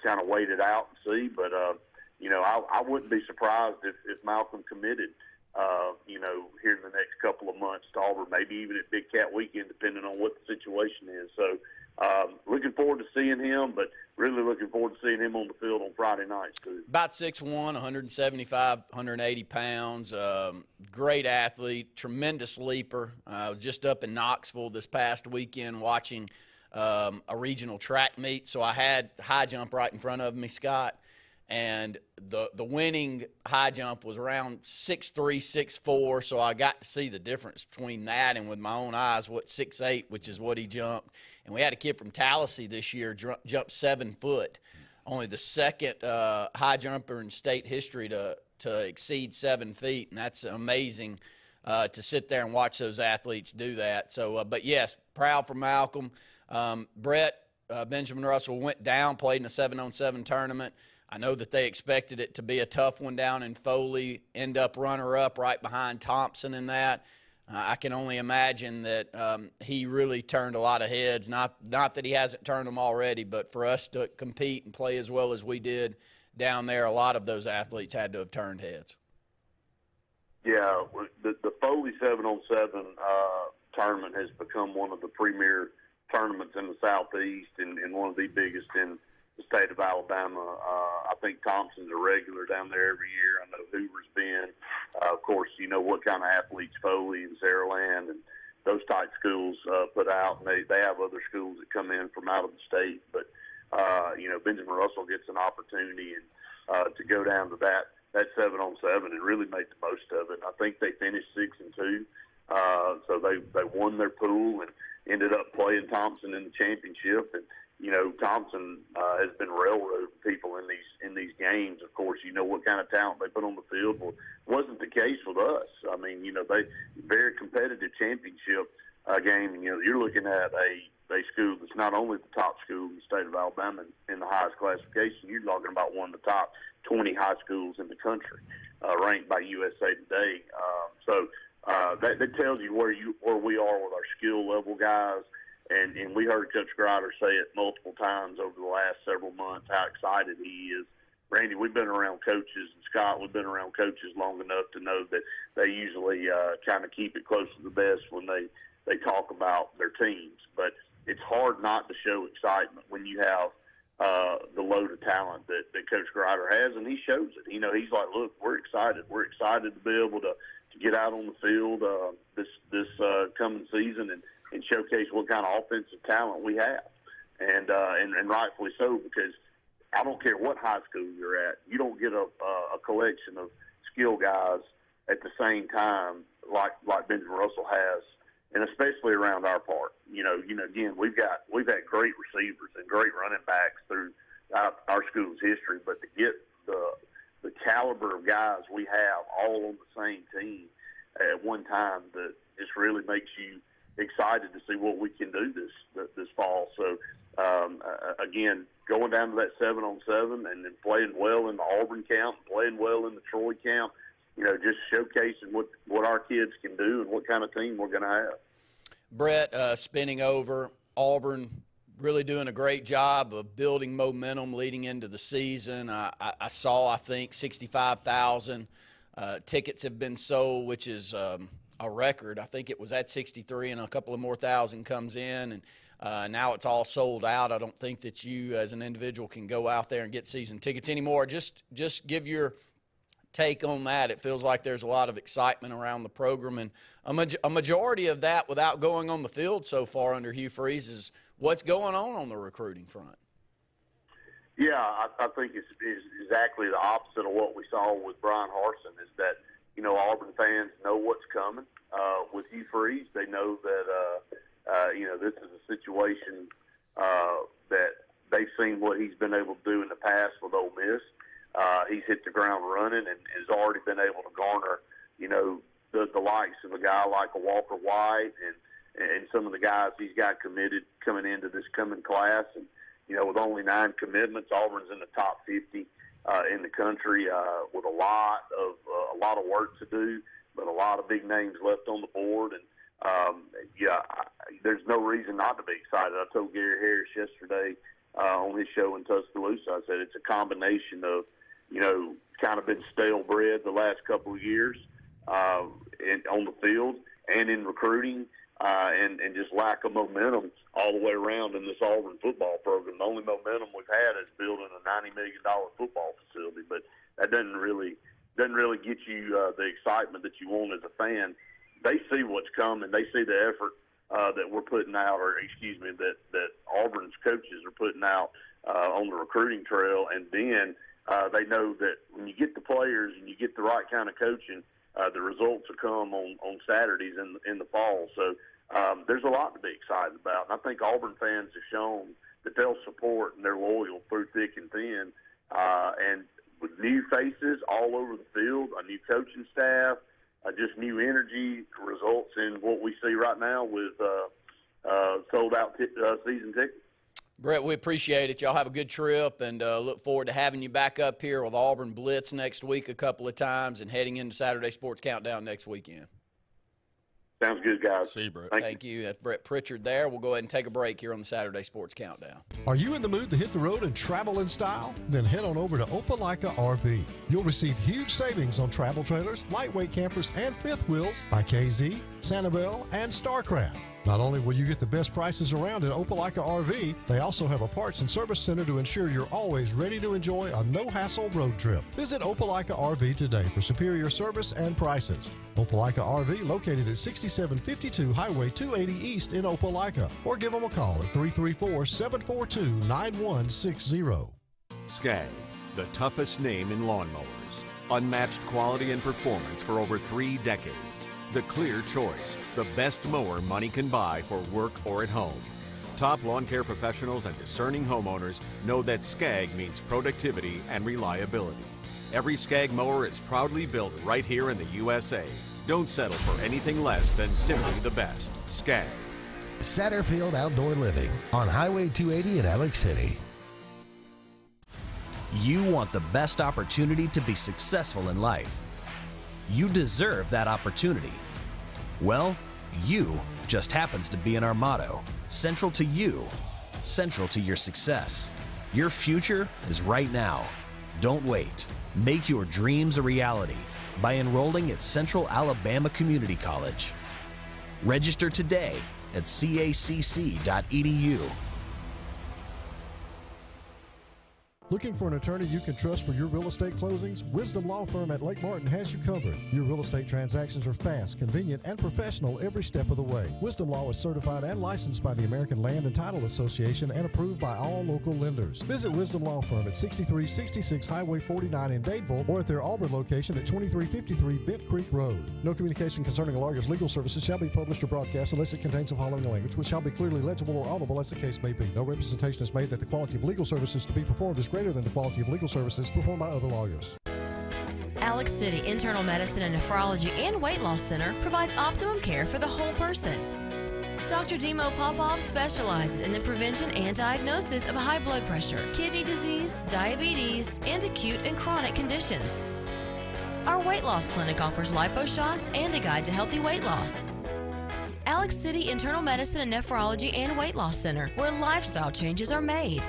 kind of wait it out and see. But I wouldn't be surprised if Malcolm committed. Here in the next couple of months to Auburn, maybe even at Big Cat weekend, depending on what the situation is. So looking forward to seeing him, but really looking forward to seeing him on the field on Friday nights too. About 6'1", 175, 180 pounds, great athlete, tremendous leaper. I was just up in Knoxville this past weekend watching a regional track meet, so I had high jump right in front of me, Scott. And the winning high jump was around 6'3", 6'4", so I got to see the difference between that and with my own eyes what 6'8", which is what he jumped. And we had a kid from Tallahassee this year jump 7 foot, only the second high jumper in state history to exceed 7 feet, and that's amazing to sit there and watch those athletes do that. So, but yes, proud for Malcolm. Brett, Benjamin Russell went down, played in a 7-on-7 tournament. I know that they expected it to be a tough one down in Foley, end up runner-up right behind Thompson in that. I can only imagine that he really turned a lot of heads. Not that he hasn't turned them already, but for us to compete and play as well as we did down there, a lot of those athletes had to have turned heads. Yeah, the Foley 7-on-7 tournament has become one of the premier tournaments in the Southeast and one of the biggest in the state of Alabama. I think Thompson's a regular down there every year. I know Hoover's been. Of course, you know what kind of athletes Foley and Saraland and those type schools put out, and they have other schools that come in from out of the state. But, you know, Benjamin Russell gets an opportunity and to go down to that 7-on-7 and really make the most of it. I think they finished 6-2. So they won their pool and ended up playing Thompson in the championship. And, you know, Thompson has been railroading people in these games. Of course, you know what kind of talent they put on the field. Well, it wasn't the case with us. I mean, you know, they very competitive championship game. You know, you're looking at a school that's not only the top school in the state of Alabama in the highest classification. You're talking about one of the top 20 high schools in the country, ranked by USA Today. So that tells you where we are with our skill level guys. And we heard Coach Grider say it multiple times over the last several months how excited he is. Randy, we've been around coaches, and Scott, we've been around coaches long enough to know that they usually kind of keep it close to the vest when they talk about their teams. But it's hard not to show excitement when you have the load of talent that Coach Grider has, and he shows it. You know, he's like, look, we're excited. We're excited to be able to get out on the field this coming season and showcase what kind of offensive talent we have, and rightfully so, because I don't care what high school you're at, you don't get a collection of skill guys at the same time like Benjamin Russell has, and especially around our part. You know, again, we've had great receivers and great running backs throughout our school's history, but to get the caliber of guys we have all on the same team at one time, that just really makes you excited to see what we can do this fall. So again, going down to that 7-on-7 and then playing well in the Auburn camp, playing well in the Troy camp, you know, just showcasing what our kids can do and what kind of team we're going to have. Brett, spinning over, Auburn really doing a great job of building momentum leading into the season. I saw, I think, 65,000 tickets have been sold, which is a record. I think it was at 63 and a couple of more thousand comes in, and now it's all sold out. I don't think that you as an individual can go out there and get season tickets anymore. Just give your take on that. It feels like there's a lot of excitement around the program, and a majority of that, without going on the field so far under Hugh Freeze, is what's going on the recruiting front. Yeah, I think it's exactly the opposite of what we saw with Brian Harsin, is that, you know, Auburn fans know what's coming with Hugh Freeze. They know that, you know, this is a situation that they've seen what he's been able to do in the past with Ole Miss. He's hit the ground running and has already been able to garner, you know, the likes of a guy like a Walker White and some of the guys he's got committed coming into this coming class. And, you know, with only 9 commitments, Auburn's in the top 50 in the country with a lot of work to do, but a lot of big names left on the board. And, there's no reason not to be excited. I told Gary Harris yesterday on his show in Tuscaloosa, I said it's a combination of, you know, kind of been stale bread the last couple of years on the field and in recruiting and just lack of momentum all the way around in this Auburn football program. The only momentum we've had is building a $90 million football facility, but that doesn't really get you the excitement that you want as a fan. They see what's coming. They see the effort that we're putting out, that Auburn's coaches are putting out on the recruiting trail, and then they know that when you get the players and you get the right kind of coaching, the results will come on Saturdays in the fall. So there's a lot to be excited about, and I think Auburn fans have shown that they'll support and they're loyal through thick and thin. And with new faces all over the field, a new coaching staff, just new energy, results in what we see right now with sold-out season tickets. Brett, we appreciate it. Y'all have a good trip, and look forward to having you back up here with Auburn Blitz next week a couple of times and heading into Saturday Sports Countdown next weekend. Sounds good, guys. See you, Brett. Thank you. That's Brett Pritchard there. We'll go ahead and take a break here on the Saturday Sports Countdown. Are you in the mood to hit the road and travel in style? Then head on over to Opelika RV. You'll receive huge savings on travel trailers, lightweight campers, and fifth wheels by KZ, Sanibel, and Starcraft. Not only will you get the best prices around at Opelika RV, they also have a parts and service center to ensure you're always ready to enjoy a no-hassle road trip. Visit Opelika RV today for superior service and prices. Opelika RV, located at 6752 Highway 280 East in Opelika, or give them a call at 334-742-9160. SCAG, the toughest name in lawnmowers. Unmatched quality and performance for over 3 decades. The clear choice, the best mower money can buy for work or at home. Top lawn care professionals and discerning homeowners know that SCAG means productivity and reliability. Every SCAG mower is proudly built right here in the USA. Don't settle for anything less than simply the best. SCAG. Satterfield Outdoor Living on Highway 280 in Alex City. You want the best opportunity to be successful in life. You deserve that opportunity. Well, you just happens to be in our motto, central to you, central to your success. Your future is right now. Don't wait. Make your dreams a reality by enrolling at Central Alabama Community College. Register today at cacc.edu. Looking for an attorney you can trust for your real estate closings? Wisdom Law Firm at Lake Martin has you covered. Your real estate transactions are fast, convenient, and professional every step of the way. Wisdom Law is certified and licensed by the American Land and Title Association and approved by all local lenders. Visit Wisdom Law Firm at 6366 Highway 49 in Dadeville or at their Auburn location at 2353 Bent Creek Road. No communication concerning a lawyer's legal services shall be published or broadcast unless it contains the following language, which shall be clearly legible or audible as the case may be. No representation is made that the quality of legal services to be performed is greater than the quality of legal services performed by other lawyers. Alex City Internal Medicine and Nephrology and Weight Loss Center provides optimum care for the whole person. Dr. Dimo Popov specializes in the prevention and diagnosis of high blood pressure, kidney disease, diabetes, and acute and chronic conditions. Our weight loss clinic offers lipo shots and a guide to healthy weight loss. Alex City Internal Medicine and Nephrology and Weight Loss Center, where lifestyle changes are made.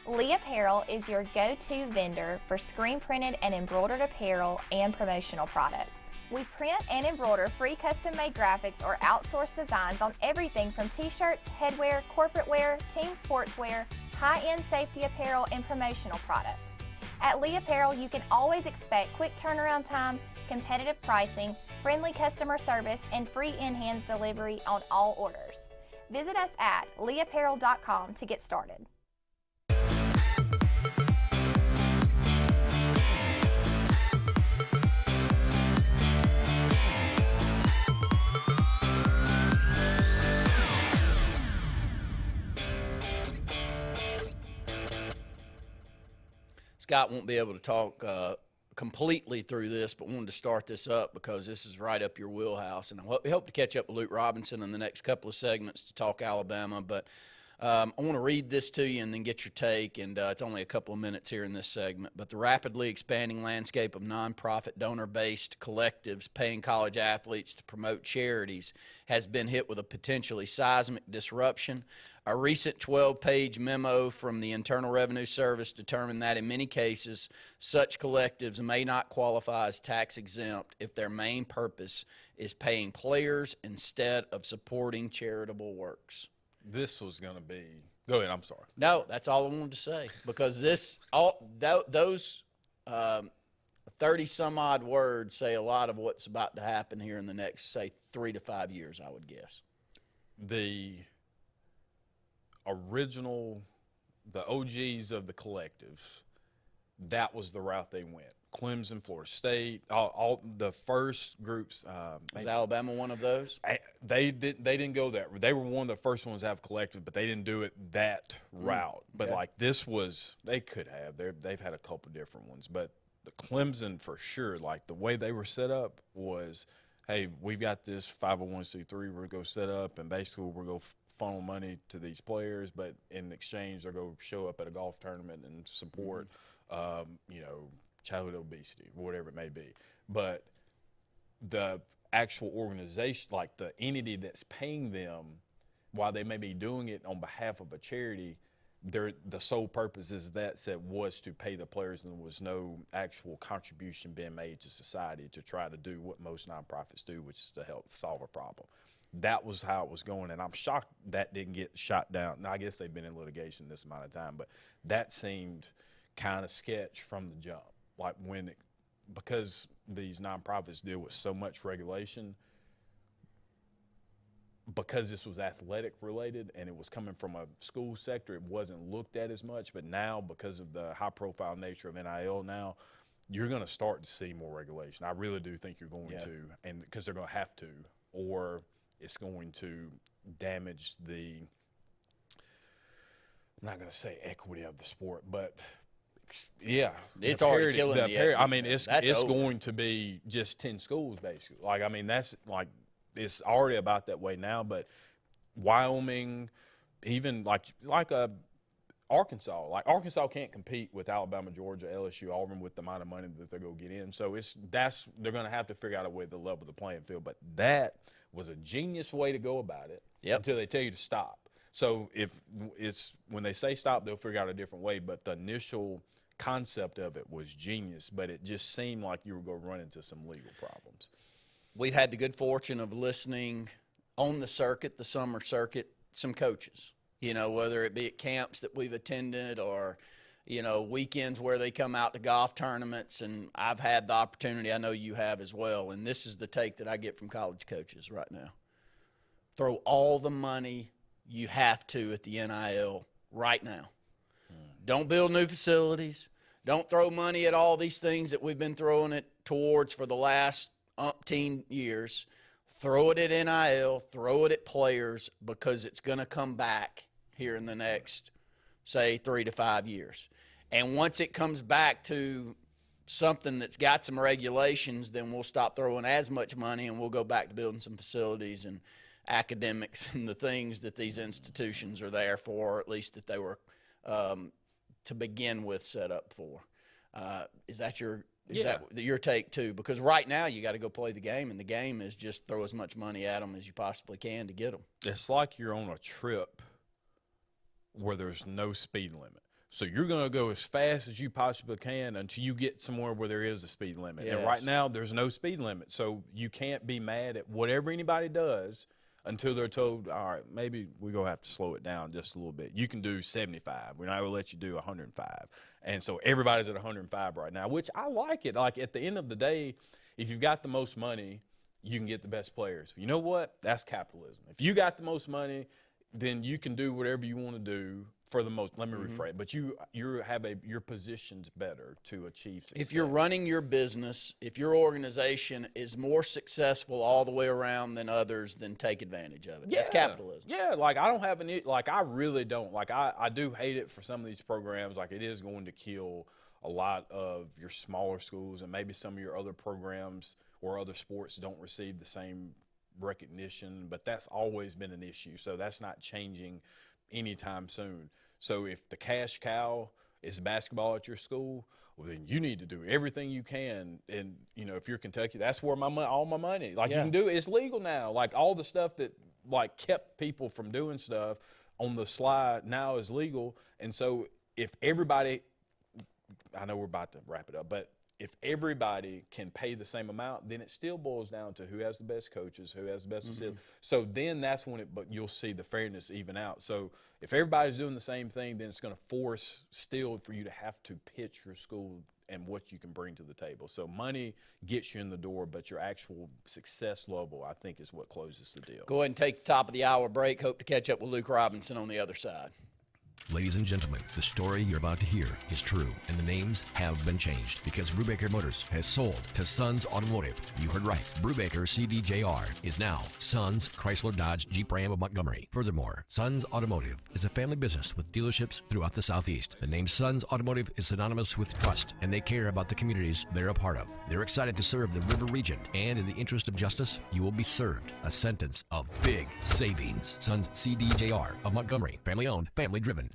Lee Apparel is your go-to vendor for screen printed and embroidered apparel and promotional products. We print and embroider free custom-made graphics or outsourced designs on everything from t-shirts, headwear, corporate wear, team sportswear, high-end safety apparel, and promotional products. At Lee Apparel, you can always expect quick turnaround time, competitive pricing, friendly customer service, and free in-hands delivery on all orders. Visit us at leeapparel.com to get started. Scott won't be able to talk completely through this, but wanted to start this up because this is right up your wheelhouse. And we hope to catch up with Luke Robinson in the next couple of segments to talk Alabama. But I want to read this to you and then get your take, and it's only a couple of minutes here in this segment. But the rapidly expanding landscape of nonprofit donor-based collectives paying college athletes to promote charities has been hit with a potentially seismic disruption. A recent 12-page memo from the Internal Revenue Service determined that in many cases, such collectives may not qualify as tax-exempt if their main purpose is paying players instead of supporting charitable works. This was going to be – go ahead, I'm sorry. No, that's all I wanted to say, because those 30-some-odd words say a lot of what's about to happen here in the next, say, 3 to 5 years, I would guess. The OGs of the collectives, that was the route they went. Clemson, Florida State, all the first groups. Was Alabama one of those? They didn't go that. They were one of the first ones to have collective, but they didn't do it that route. But okay. like this was, they could have. They've had a couple different ones, but the Clemson for sure. Like the way they were set up was, hey, we've got this 501c3 we're gonna go set up, and basically we're gonna funnel money to these players, but in exchange they're going to show up at a golf tournament and support, childhood obesity, whatever it may be. But the actual organization, like the entity that's paying them, while they may be doing it on behalf of a charity, the sole purpose is that said was to pay the players, and there was no actual contribution being made to society to try to do what most nonprofits do, which is to help solve a problem. That was how it was going, and I'm shocked that didn't get shot down. Now, I guess they've been in litigation this amount of time, but that seemed kind of sketch from the jump. Like because these nonprofits deal with so much regulation, because this was athletic related and it was coming from a school sector, it wasn't looked at as much. But now, because of the high profile nature of NIL now, you're going to start to see more regulation. I really do think you're going to, and because they're going to have to, or it's going to damage the, I'm not going to say equity of the sport, but yeah, it's already killing the equity. I mean, it's going to be just 10 schools basically. Like, I mean, that's like, it's already about that way now, but Wyoming, even like Arkansas. Like, Arkansas can't compete with Alabama, Georgia, LSU, Auburn with the amount of money that they're going to get in. So they're going to have to figure out a way to level the playing field. But that was a genius way to go about it until they tell you to stop. So when they say stop, they'll figure out a different way. But the initial concept of it was genius, but it just seemed like you were going to run into some legal problems. We've had the good fortune of listening on the circuit, the summer circuit, some coaches, whether it be at camps that we've attended or, weekends where they come out to golf tournaments. And I've had the opportunity, I know you have as well, and this is the take that I get from college coaches right now. Throw all the money you have to at the NIL right now. Don't build new facilities. Don't throw money at all these things that we've been throwing it towards for the last umpteen years. Throw it at NIL, throw it at players, because it's going to come back here in the next, say, 3 to 5 years. And once it comes back to something that's got some regulations, then we'll stop throwing as much money and we'll go back to building some facilities and academics and the things that these institutions are there for, or at least that they were to begin with set up for. Is that your take too? Because right now you got to go play the game, and the game is just throw as much money at them as you possibly can to get them. It's like you're on a trip where there's no speed limit. So you're going to go as fast as you possibly can until you get somewhere where there is a speed limit. Yes. And right now there's no speed limit. So you can't be mad at whatever anybody does until they're told, all right, maybe we're going to have to slow it down just a little bit. You can do 75. We're not going to let you do 105. And so everybody's at 105 right now, which I like it. Like, at the end of the day, if you've got the most money, you can get the best players. You know what? That's capitalism. If you got the most money, then you can do whatever you want to do for the most. Let me rephrase. But your position's better to achieve success. If you're running your business, if your organization is more successful all the way around than others, then take advantage of it. Yeah. That's capitalism. Yeah, like, I don't have any, like, I really don't. Like, I do hate it for some of these programs. Like, it is going to kill a lot of your smaller schools, and maybe some of your other programs or other sports don't receive the same recognition, but that's always been an issue. So that's not changing anytime soon. So if the cash cow is basketball at your school, well, then you need to do everything you can. And, if you're Kentucky, that's where all my money. Like, you can do it. It's legal now. Like, all the stuff that, like, kept people from doing stuff on the slide now is legal. And so if everybody – I know we're about to wrap it up, but if everybody can pay the same amount, then it still boils down to who has the best coaches, who has the best facility. So then that's when but you'll see the fairness even out. So if everybody's doing the same thing, then it's going to force still for you to have to pitch your school and what you can bring to the table. So money gets you in the door, but your actual success level, I think, is what closes the deal. Go ahead and take the top of the hour break. Hope to catch up with Luke Robinson on the other side. Ladies and gentlemen, the story you're about to hear is true, and the names have been changed because Brubaker Motors has sold to Sons Automotive. You heard right. Brubaker CDJR is now Sons Chrysler Dodge Jeep Ram of Montgomery. Furthermore, Sons Automotive is a family business with dealerships throughout the Southeast. The name Sons Automotive is synonymous with trust, and they care about the communities they're a part of. They're excited to serve the River region, and in the interest of justice, you will be served a sentence of big savings. Sons CDJR of Montgomery. Family owned, family driven.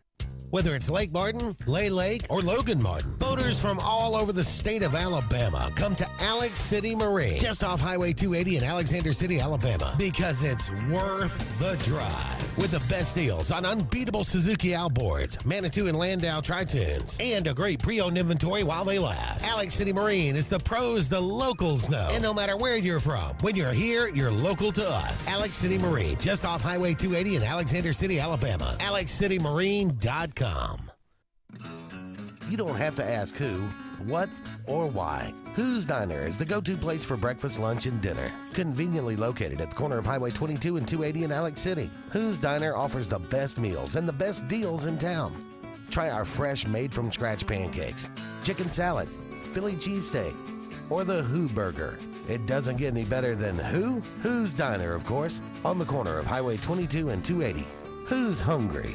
Whether it's Lake Martin, Lay Lake, or Logan Martin, boaters from all over the state of Alabama come to Alex City Marine, just off Highway 280 in Alexander City, Alabama, because it's worth the drive. With the best deals on unbeatable Suzuki outboards, Manitou and Landau Tritoons, and a great pre-owned inventory while they last. Alex City Marine is the pros the locals know. And no matter where you're from, when you're here, you're local to us. Alex City Marine, just off Highway 280 in Alexander City, Alabama. AlexCityMarine.com. You don't have to ask who, what, or why. Who's Diner is the go-to place for breakfast, lunch, and dinner. Conveniently located at the corner of Highway 22 and 280 in Alex City. Who's Diner offers the best meals and the best deals in town. Try our fresh, made-from-scratch pancakes, chicken salad, Philly cheesesteak, or the Who Burger. It doesn't get any better than who? Who's Diner, of course, on the corner of Highway 22 and 280. Who's hungry?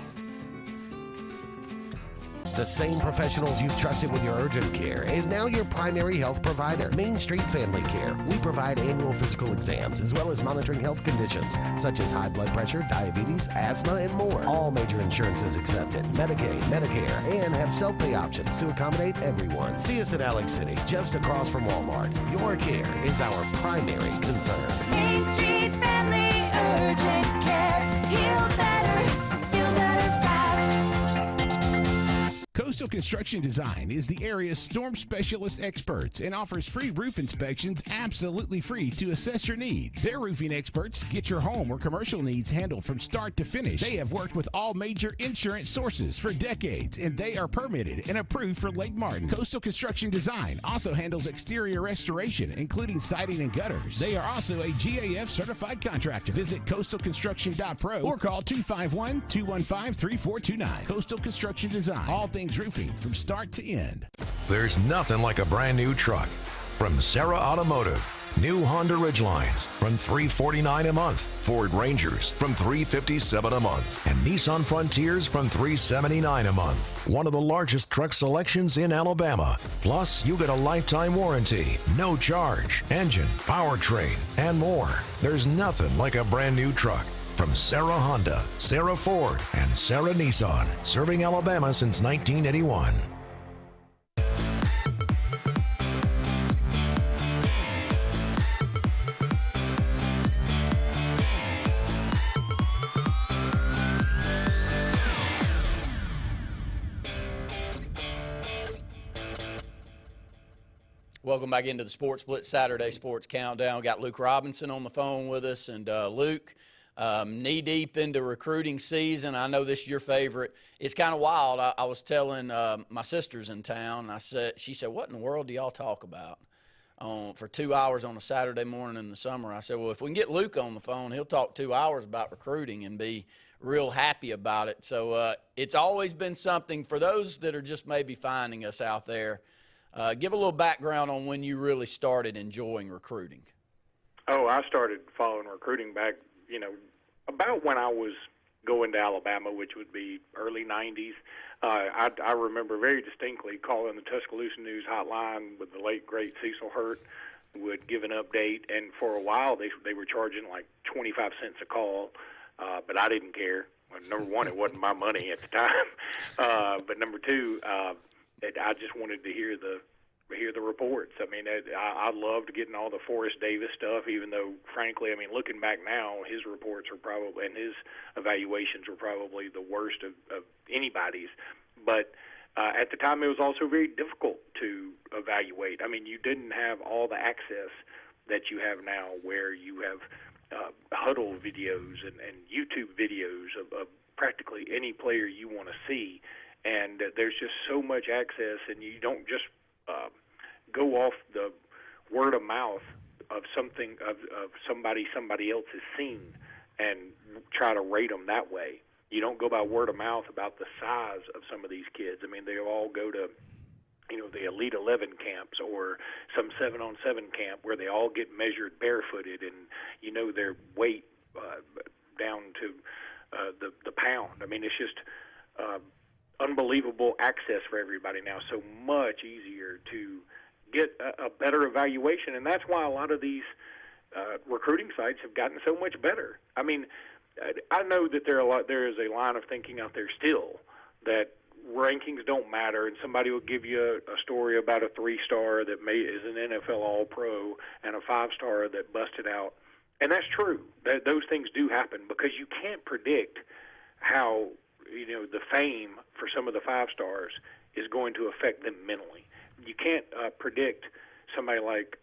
The same professionals you've trusted with your urgent care is now your primary health provider. Main Street Family Care. We provide annual physical exams as well as monitoring health conditions such as high blood pressure, diabetes, asthma, and more. All major insurances accepted, Medicaid, Medicare, and have self-pay options to accommodate everyone. See us in Alex City, just across from Walmart. Your care is our primary concern. Main Street Family Urgent Care. Heal better, feel better fast. Coastal Construction Design is the area's storm specialist experts and offers free roof inspections absolutely free to assess your needs. Their roofing experts get your home or commercial needs handled from start to finish. They have worked with all major insurance sources for decades, and they are permitted and approved for Lake Martin. Coastal Construction Design also handles exterior restoration, including siding and gutters. They are also a GAF certified contractor. Visit coastalconstruction.pro or call 251-215-3429. Coastal Construction Design. All things roofing from start to end. There's nothing like a brand new truck. From Sarah Automotive, new Honda Ridgelines from $349 a month, Ford Rangers from $357 a month, and Nissan Frontiers from $379 a month. One of the largest truck selections in Alabama. Plus, you get a lifetime warranty, no charge, engine, powertrain, and more. There's nothing like a brand new truck. From Sarah Honda, Sarah Ford, and Sarah Nissan, serving Alabama since 1981. Welcome back into the Sports Blitz Saturday Sports Countdown. We got Luke Robinson on the phone with us, and Luke, knee-deep into recruiting season. I know this is your favorite. It's kind of wild. I was telling my sister's in town, and she said, what in the world do y'all talk about for 2 hours on a Saturday morning in the summer? I said, well, if we can get Luke on the phone, he'll talk 2 hours about recruiting and be real happy about it. So it's always been something for those that are just maybe finding us out there. Give a little background on when you really started enjoying recruiting. Oh, I started following recruiting back, about when I was going to Alabama, which would be early 90s. I remember very distinctly calling the Tuscaloosa News hotline with the late, great Cecil Hurt, would give an update. And for a while, they were charging like 25 cents a call, but I didn't care. Well, number one, it wasn't my money at the time. But number two, I just wanted to hear the reports. I mean, I loved getting all the Forrest Davis stuff, even though, frankly, I mean, looking back now, his reports are probably, and his evaluations were probably the worst of anybody's. But at the time, it was also very difficult to evaluate. I mean, you didn't have all the access that you have now, where you have huddle videos and YouTube videos of practically any player you want to see. And there's just so much access, and you don't just go off the word of mouth of something of somebody else has seen and try to rate them that way. You don't go by word of mouth about the size of some of these kids. I mean, they all go to, the Elite 11 camps or some 7-on-7 camp where they all get measured barefooted and their weight down to the pound. I mean, it's just unbelievable access for everybody now, so much easier to get a better evaluation, and that's why a lot of these recruiting sites have gotten so much better. I mean, I know that there is a line of thinking out there still that rankings don't matter, and somebody will give you a story about a 3-star that is an NFL All-Pro and a 5-star that busted out. And that's true. Those things do happen because you can't predict how, the fame for some of the 5-stars is going to affect them mentally. You can't predict somebody like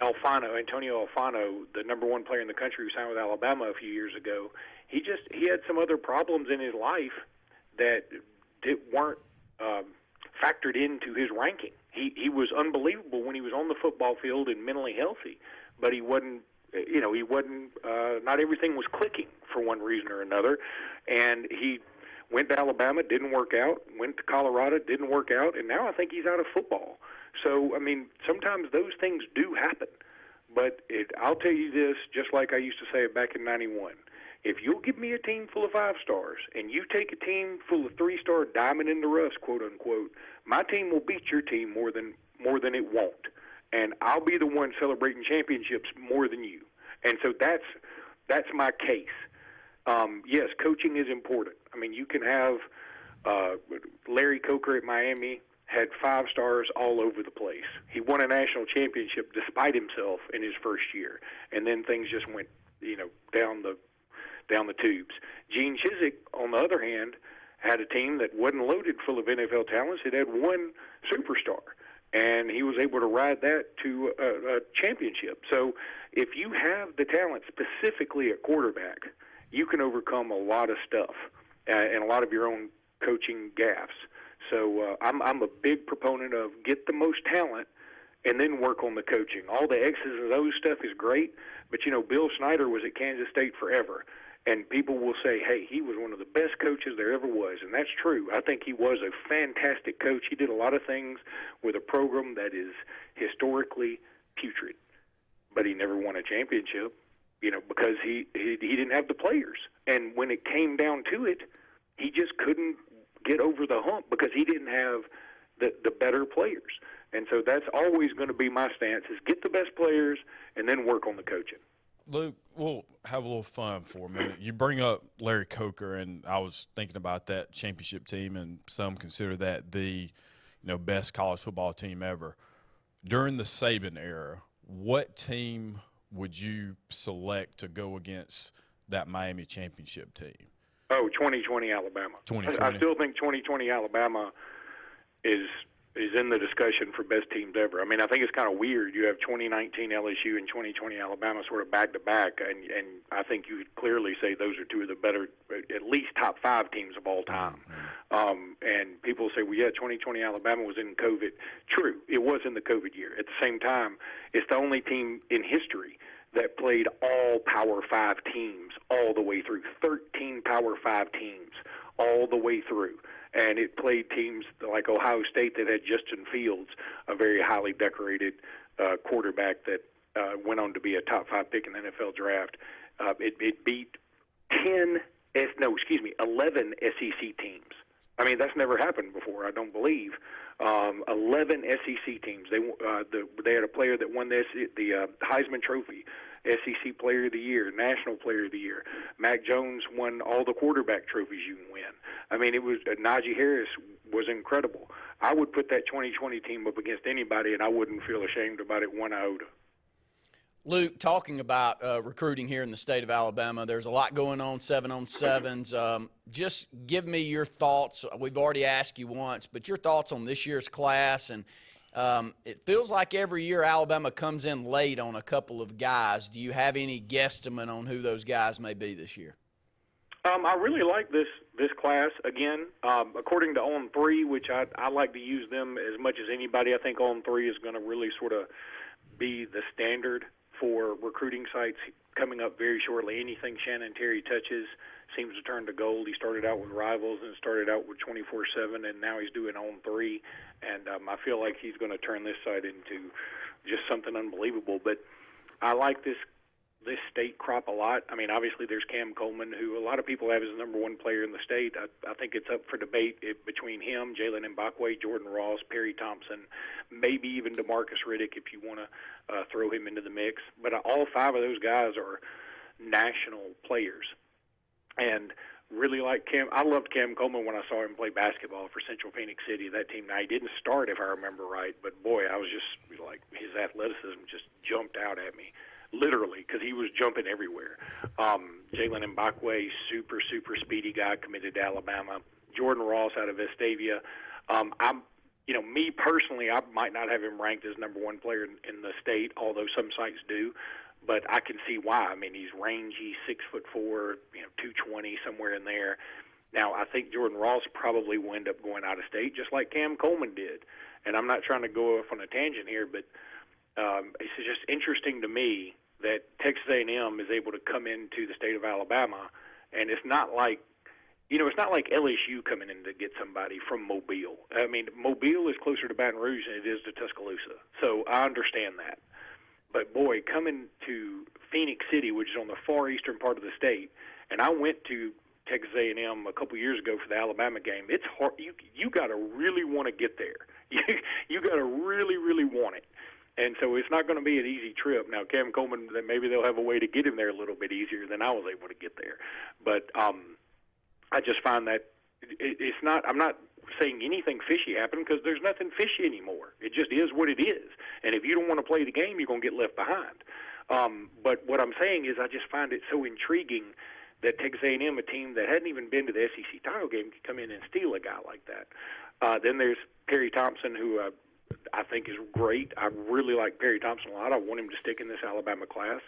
Antonio Alfano, the number 1 player in the country who signed with Alabama a few years ago. He had some other problems in his life that weren't factored into his ranking. He was unbelievable when he was on the football field and mentally healthy, but he wasn't. Not everything was clicking for one reason or another, and he went to Alabama, didn't work out. Went to Colorado, didn't work out, and now I think he's out of football. So, sometimes those things do happen. But I'll tell you this, just like I used to say it back in '91. If you'll give me a team full of 5-stars and you take a team full of 3-star diamond in the rough, quote unquote, my team will beat your team more than it won't. And I'll be the one celebrating championships more than you. And so that's my case. Yes, coaching is important. You can have Larry Coker at Miami had 5-stars all over the place. He won a national championship despite himself in his first year, and then things just went, down the tubes. Gene Chizik, on the other hand, had a team that wasn't loaded full of NFL talents. It had 1 superstar, and he was able to ride that to a championship. So if you have the talent specifically at quarterback, you can overcome a lot of stuff and a lot of your own coaching gaffes. So I'm a big proponent of get the most talent and then work on the coaching. All the X's and O's stuff is great, but, Bill Snyder was at Kansas State forever. And people will say, hey, he was one of the best coaches there ever was. And that's true. I think he was a fantastic coach. He did a lot of things with a program that is historically putrid. But he never won a championship, because he didn't have the players. And when it came down to it, he just couldn't get over the hump because he didn't have the better players. And so that's always going to be my stance, is get the best players and then work on the coaching. Luke, we'll have a little fun for a minute. You bring up Larry Coker, and I was thinking about that championship team, and some consider that the best college football team ever. During the Saban era, what team would you select to go against that Miami championship team? 2020 Alabama. 2020. I still think 2020 Alabama is in the discussion for best teams ever. I think it's kind of weird. You have 2019 LSU and 2020 Alabama sort of back to back, and I think you could clearly say those are 2 of the better, at least top 5 teams of all time. And people say, well, yeah, 2020 Alabama was in COVID. True, it was in the COVID year. At the same time, it's the only team in history that played all Power 5 teams all the way through, 13 Power 5 teams all the way through. And it played teams like Ohio State that had Justin Fields, a very highly decorated quarterback that went on to be a top 5 pick in the NFL draft. It beat 11 SEC teams. That's never happened before, I don't believe. 11 SEC teams. They had a player that won the Heisman Trophy, SEC Player of the Year, National Player of the Year. Mac Jones won all the quarterback trophies you can win. It was Najee Harris was incredible. I would put that 2020 team up against anybody, and I wouldn't feel ashamed about it one iota. Luke, talking about recruiting here in the state of Alabama, there's a lot going on, 7-on-7s. Just give me your thoughts. We've already asked you once, but your thoughts on this year's class. And it feels like every year Alabama comes in late on a couple of guys. Do you have any guesstimate on who those guys may be this year? I really like this class. Again, according to On3, which I like to use them as much as anybody, I think On3 is going to really sort of be the standard for recruiting sites coming up very shortly. Anything Shannon Terry touches seems to turn to gold. He started out with Rivals and started out with 24/7, and now he's doing On3. And I feel like he's going to turn this site into just something unbelievable. But I like this state crop a lot. Obviously there's Cam Coleman, who a lot of people have as the number 1 player in the state. I think it's up for debate between him, Jalen Mbakwe, Jordan Ross, Perry Thompson, maybe even DeMarcus Riddick if you want to throw him into the mix. But all 5 of those guys are national players. And really like Cam. I loved Cam Coleman when I saw him play basketball for Central Phoenix City. That team. Now, he didn't start, if I remember right, but boy, I was just like, his athleticism just jumped out at me, literally, because he was jumping everywhere. Jalen Mbakwe, super speedy guy, committed to Alabama. Jordan Ross out of Vestavia. Me personally, I might not have him ranked as number one player in the state, although some sites do. But I can see why. I mean, he's rangy, 6'4", 220, somewhere in there. Now, I think Jordan Ross probably will end up going out of state, just like Cam Coleman did. And I'm not trying to go off on a tangent here, but it's just interesting to me that Texas A&M is able to come into the state of Alabama, and it's not like, it's not like LSU coming in to get somebody from Mobile. I mean, Mobile is closer to Baton Rouge than it is to Tuscaloosa, so I understand that. But, boy, coming to Phoenix City, which is on the far eastern part of the state, and I went to Texas A&M a couple years ago for the Alabama game. It's hard. You got to really want to get there. You got to really want it. And so it's not going to be an easy trip. Now, Cam Coleman, maybe they'll have a way to get him there a little bit easier than I was able to get there. But I just find that it's not – I'm not saying anything fishy happened because there's nothing fishy anymore. It just is what it is. And if you don't want to play the game, you're going to get left behind. But what I'm saying is I just find it so intriguing that Texas A&M, a team that hadn't even been to the SEC title game, could come in and steal a guy like that. Then there's Perry Thompson, who I think is great. I really like Perry Thompson a lot. I want him to stick in this Alabama class.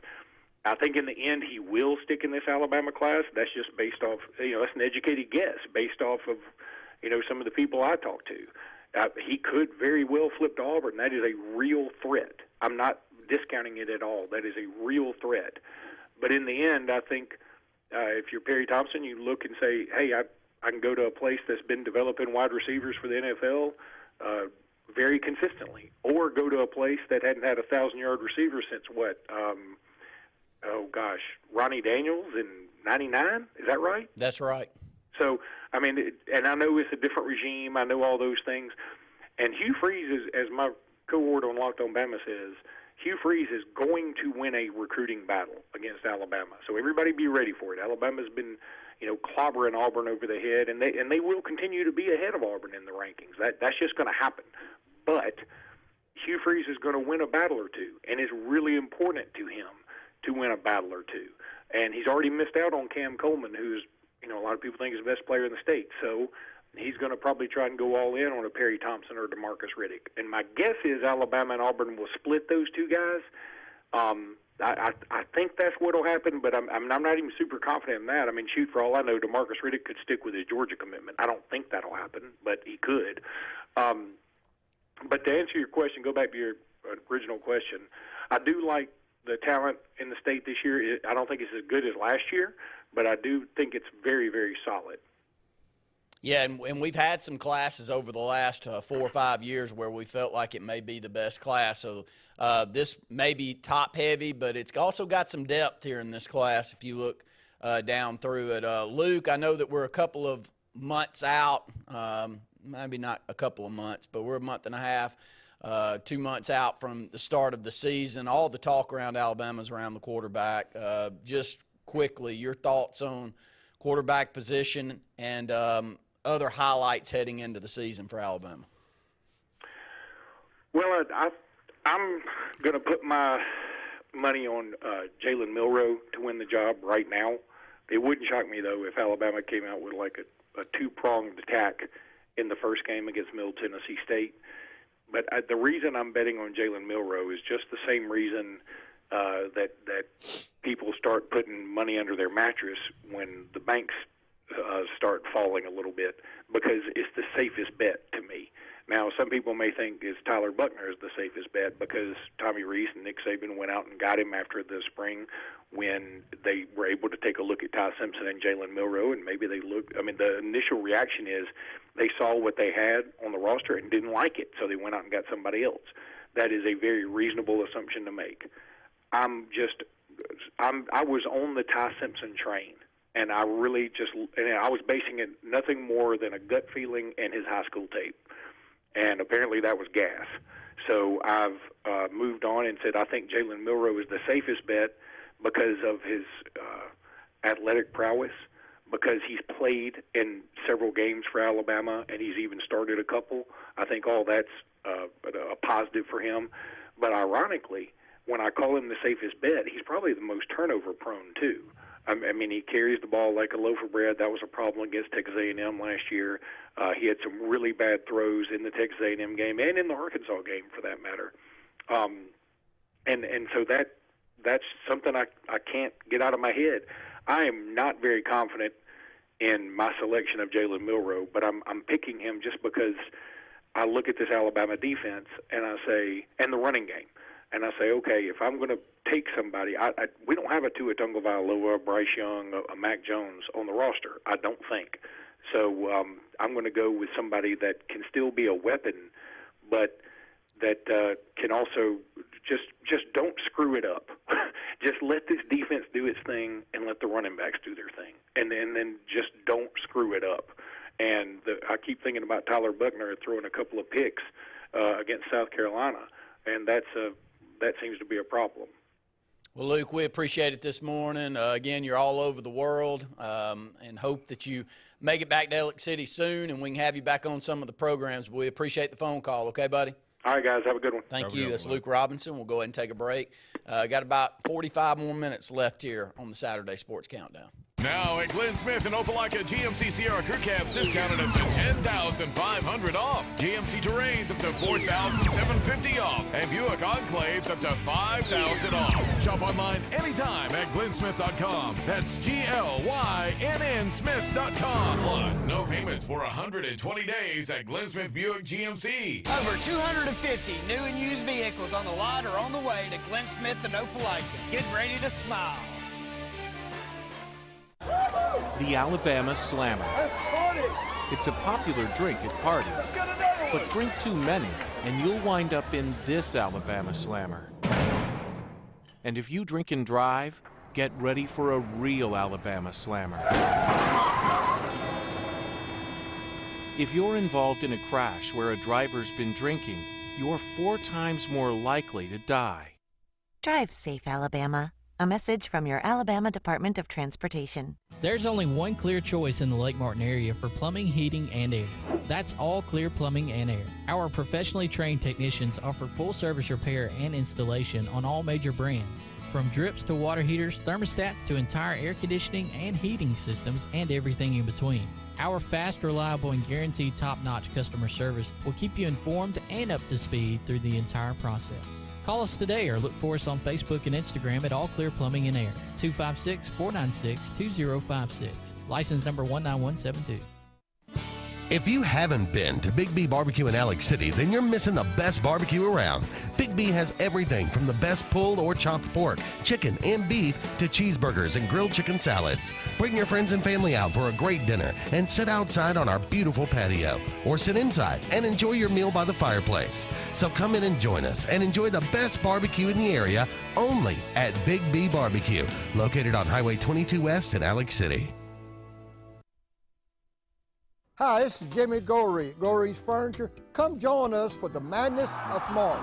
I think in the end he will stick in this Alabama class. That's just based off, that's an educated guess based off of, some of the people I talk to. He could very well flip to Auburn. That is a real threat. I'm not discounting it at all. That is a real threat. But in the end, I think if you're Perry Thompson, you look and say, hey, I can go to a place that's been developing wide receivers for the NFL very consistently, or go to a place that hadn't had a 1,000-yard receiver since Ronnie Daniels in '99. Is that right? That's right. So, I mean, and I know it's a different regime. I know all those things. And Hugh Freeze, as my cohort on Locked On Bama says, Hugh Freeze is going to win a recruiting battle against Alabama. So everybody be ready for it. Alabama's been, clobbering Auburn over the head, and they will continue to be ahead of Auburn in the rankings. That's just going to happen. But Hugh Freeze is going to win a battle or two, and it's really important to him to win a battle or two. And he's already missed out on Cam Coleman, who's, a lot of people think is the best player in the state. So he's going to probably try and go all in on a Perry Thompson or DeMarcus Riddick. And my guess is Alabama and Auburn will split those two guys. I think that's what will happen, but I'm not even super confident in that. I mean, shoot, for all I know, DeMarcus Riddick could stick with his Georgia commitment. I don't think that'll happen, but he could. But to answer your question, go back to your original question, I do like the talent in the state this year. I don't think it's as good as last year, but I do think it's very, very solid. Yeah, and we've had some classes over the last 4 or 5 years where we felt like it may be the best class. So this may be top-heavy, but it's also got some depth here in this class if you look down through it. Luke, I know that we're a couple of months out, maybe not a couple of months, but we're a month and a half, 2 months out from the start of the season. All the talk around Alabama is around the quarterback. Just quickly, your thoughts on quarterback position and other highlights heading into the season for Alabama? Well, I'm going to put my money on Jalen Milroe to win the job right now. It wouldn't shock me, though, if Alabama came out with like a two-pronged attack in the first game against Middle Tennessee State. But the reason I'm betting on Jalen Milroe is just the same reason that people start putting money under their mattress when the banks start falling a little bit, because it's the safest bet to me. Now, some people may think Tyler Buchner is the safest bet because Tommy Rees and Nick Saban went out and got him after the spring when they were able to take a look at Ty Simpson and Jalen Milroe, and maybe they looked – I mean, the initial reaction is they saw what they had on the roster and didn't like it, so they went out and got somebody else. That is a very reasonable assumption to make. I was on the Ty Simpson train. And I really I was basing it nothing more than a gut feeling and his high school tape. And apparently that was gas. So I've moved on and said I think Jalen Milroe is the safest bet because of his athletic prowess, because he's played in several games for Alabama and he's even started a couple. I think all that's a positive for him. But ironically, when I call him the safest bet, he's probably the most turnover prone too. I mean, he carries the ball like a loaf of bread. That was a problem against Texas A&M last year. He had some really bad throws in the Texas A&M game and in the Arkansas game, for that matter. And so that's something I can't get out of my head. I am not very confident in my selection of Jalen Milroe, but I'm picking him just because I look at this Alabama defense and I say, and the running game, and I say, okay, if I'm going to take somebody, we don't have a Tua Tagovailoa, Bryce Young, a Mac Jones on the roster, I don't think. So I'm going to go with somebody that can still be a weapon, but that can also just don't screw it up. Just let this defense do its thing and let the running backs do their thing, and then just don't screw it up. And I keep thinking about Tyler Buckner throwing a couple of picks against South Carolina, and that seems to be a problem. Well, Luke, we appreciate it this morning. Again, you're all over the world, and hope that you make it back to Alex City soon, and we can have you back on some of the programs. We appreciate the phone call. Okay, buddy? All right, guys. Have a good one. Thank you. That's Luke Robinson. We'll go ahead and take a break. Got about 45 more minutes left here on the Saturday Sports Countdown. Now at Glenn Smith and Opelika, GMC Sierra Crew Cabs discounted up to $10,500 off. GMC Terrains up to $4,750 off. And Buick Enclaves up to $5,000 off. Shop online anytime at glennsmith.com. That's GLYNN Smith.com. Plus, no payments for 120 days at Glenn Smith Buick GMC. Over 250 new and used vehicles on the lot or on the way to Glenn Smith and Opelika. Get ready to smile. The Alabama Slammer. It's a popular drink at parties, but drink too many and you'll wind up in this Alabama Slammer. And if you drink and drive, get ready for a real Alabama Slammer. If you're involved in a crash where a driver's been drinking, you're 4 times more likely to die. Drive safe, Alabama. A message from your Alabama Department of Transportation. There's only one clear choice in the Lake Martin area for plumbing, heating, and air. That's All Clear Plumbing and Air. Our professionally trained technicians offer full service repair and installation on all major brands. From drips to water heaters, thermostats to entire air conditioning and heating systems, and everything in between. Our fast, reliable, and guaranteed top-notch customer service will keep you informed and up to speed through the entire process. Call us today or look for us on Facebook and Instagram at All Clear Plumbing and Air, 256-496-2056. License number 19172. If you haven't been to Big B Barbecue in Alex City, then you're missing the best barbecue around. Big B has everything from the best pulled or chopped pork, chicken, and beef to cheeseburgers and grilled chicken salads. Bring your friends and family out for a great dinner and sit outside on our beautiful patio, or sit inside and enjoy your meal by the fireplace. So come in and join us and enjoy the best barbecue in the area only at Big B Barbecue, located on Highway 22 West in Alex City. Hi, this is Jimmy Gorey, Gorey's Furniture. Come join us for the madness of March.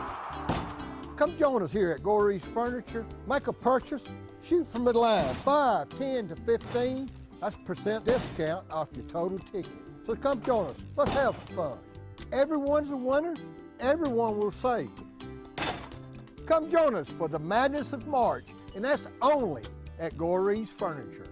Come join us here at Gorey's Furniture. Make a purchase, shoot from the line, 5, 10 to 15. That's % discount off your total ticket. So come join us. Let's have fun. Everyone's a winner. Everyone will save. Come join us for the madness of March, and that's only at Gorey's Furniture.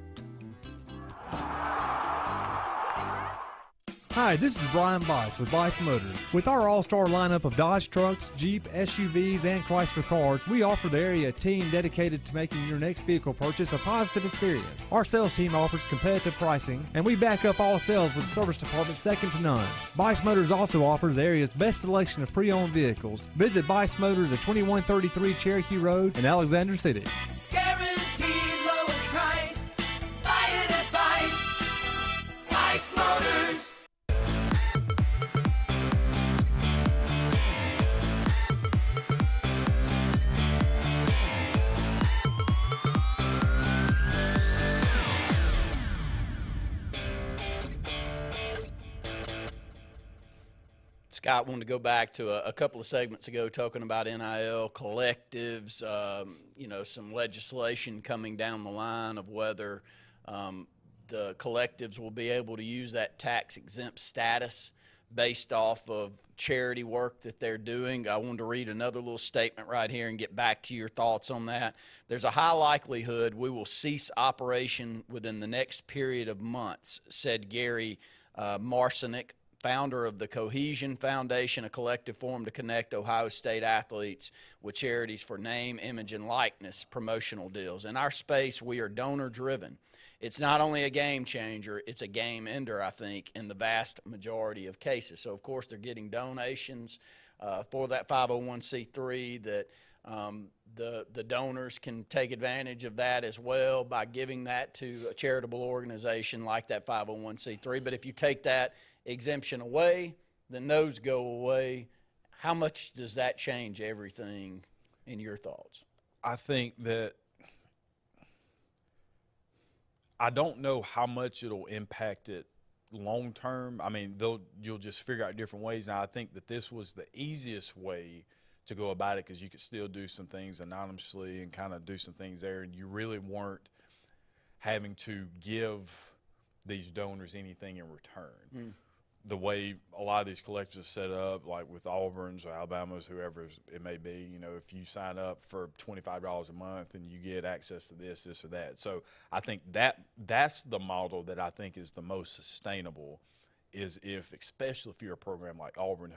Hi, this is Brian Bice with Bice Motors. With our all-star lineup of Dodge trucks, Jeep, SUVs, and Chrysler cars, we offer the area team dedicated to making your next vehicle purchase a positive experience. Our sales team offers competitive pricing, and we back up all sales with a service department second to none. Bice Motors also offers the area's best selection of pre-owned vehicles. Visit Bice Motors at 2133 Cherokee Road in Alexander City. Guaranteed lowest price. Buy it at Bice. Bice Motors. Scott, wanted to go back to a couple of segments ago talking about NIL collectives, some legislation coming down the line of whether the collectives will be able to use that tax-exempt status based off of charity work that they're doing. I wanted to read another little statement right here and get back to your thoughts on that. There's a high likelihood we will cease operation within the next period of months, said Gary Marcinick, founder of the Cohesion Foundation, a collective formed to connect Ohio State athletes with charities for name, image, and likeness promotional deals. In our space, we are donor-driven. It's not only a game changer, it's a game ender, I think, in the vast majority of cases. So, of course, they're getting donations for that 501c3 that the donors can take advantage of that as well by giving that to a charitable organization like that 501c3. But if you take that exemption away, then those go away. How much does that change everything in your thoughts? I think that I don't know how much it'll impact it long term. I mean, you'll just figure out different ways. Now, I think that this was the easiest way to go about it because you could still do some things anonymously and kind of do some things there, and you really weren't having to give these donors anything in return. The way a lot of these collectives are set up, like with Auburn's or Alabama's, whoever it may be, you know, if you sign up for $25 a month and you get access to this or that. So I think that's the model that I think is the most sustainable, is especially if you're a program like Auburn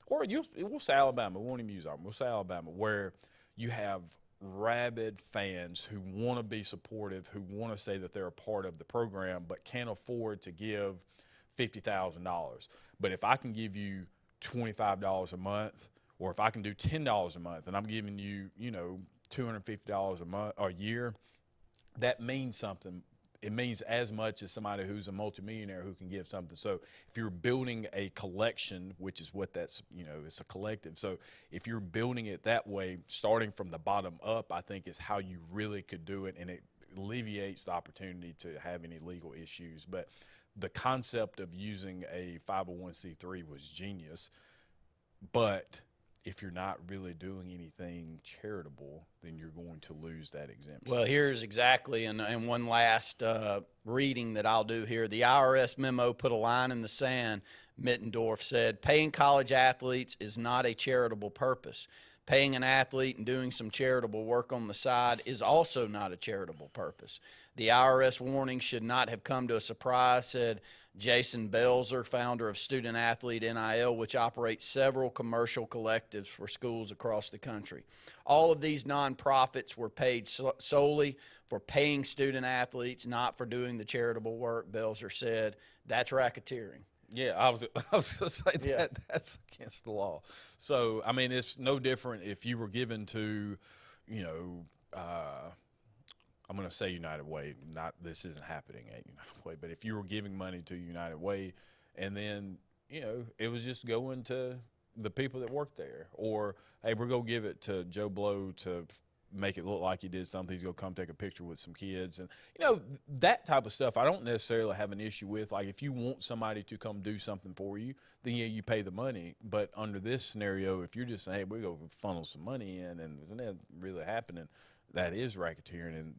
we'll say Alabama, we won't even use Auburn, we'll say Alabama, where you have rabid fans who want to be supportive, who want to say that they're a part of the program, but can't afford to give $50,000. But if I can give you $25 a month, or if I can do $10 a month, and I'm giving you, you know, $250 a month or a year, that means something. It means as much as somebody who's a multimillionaire who can give something. So if you're building a collection, which is what that's, you know, it's a collective. So if you're building it that way, starting from the bottom up, I think is how you really could do it, and it alleviates the opportunity to have any legal issues. But the concept of using a 501c3 was genius, but if you're not really doing anything charitable, then you're going to lose that exemption. Well, here's exactly, and one last reading that I'll do here. The IRS memo put a line in the sand. Mittendorf said, paying college athletes is not a charitable purpose. Paying an athlete and doing some charitable work on the side is also not a charitable purpose. The IRS warning should not have come to a surprise, said Jason Belzer, founder of Student Athlete NIL, which operates several commercial collectives for schools across the country. All of these nonprofits were paid solely for paying student athletes, not for doing the charitable work, Belzer said. That's racketeering. Yeah, I was going to say that's against the law. So, I mean, it's no different if you were given to, you know, I'm going to say United Way. This isn't happening at United Way, but if you were giving money to United Way and then, you know, it was just going to the people that work there, or, hey, we're going to give it to Joe Blow to make it look like he did something. He's going to come take a picture with some kids. And, you know, that type of stuff I don't necessarily have an issue with. Like, if you want somebody to come do something for you, then, yeah, you pay the money. But under this scenario, if you're just saying, hey, we're going to funnel some money in and it's not really happening, that is racketeering. And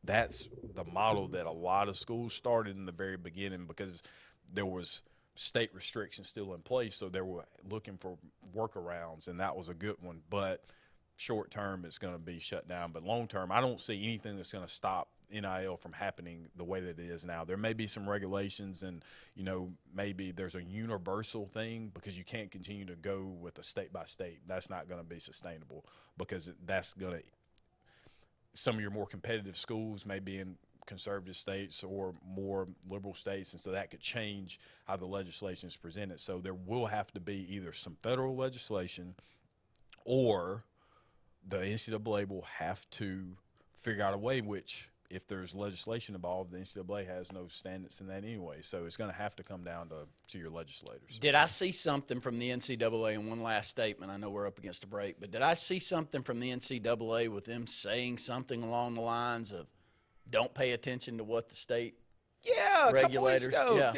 that's the model that a lot of schools started in the very beginning because there was state restrictions still in place. So they were looking for workarounds, and that was a good one. But short term, it's going to be shut down. But long term, I don't see anything that's going to stop NIL from happening the way that it is now. There may be some regulations, and, you know, maybe there's a universal thing because you can't continue to go with a state by state. That's not going to be sustainable because that's going to – some of your more competitive schools may be in conservative states or more liberal states, and so that could change how the legislation is presented. So there will have to be either some federal legislation or – the NCAA will have to figure out a way, which if there's legislation involved, the NCAA has no standards in that anyway. So it's going to have to come down to your legislators. Did I see something from the NCAA in one last statement? I know we're up against a break, but did I see something from the NCAA with them saying something along the lines of don't pay attention to what the state regulators – Yeah.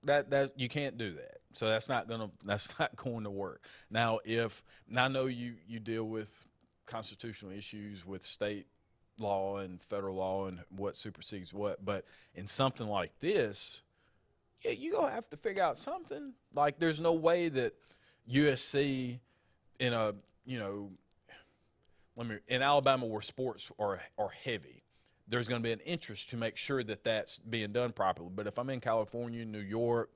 That you can't do that. So that's not going to work. Now, I know you deal with constitutional issues with state law and federal law and what supersedes what. But in something like this, yeah, you're going to have to figure out something. Like, there's no way that USC in a, in Alabama where sports are heavy, there's going to be an interest to make sure that that's being done properly. But if I'm in California, New York,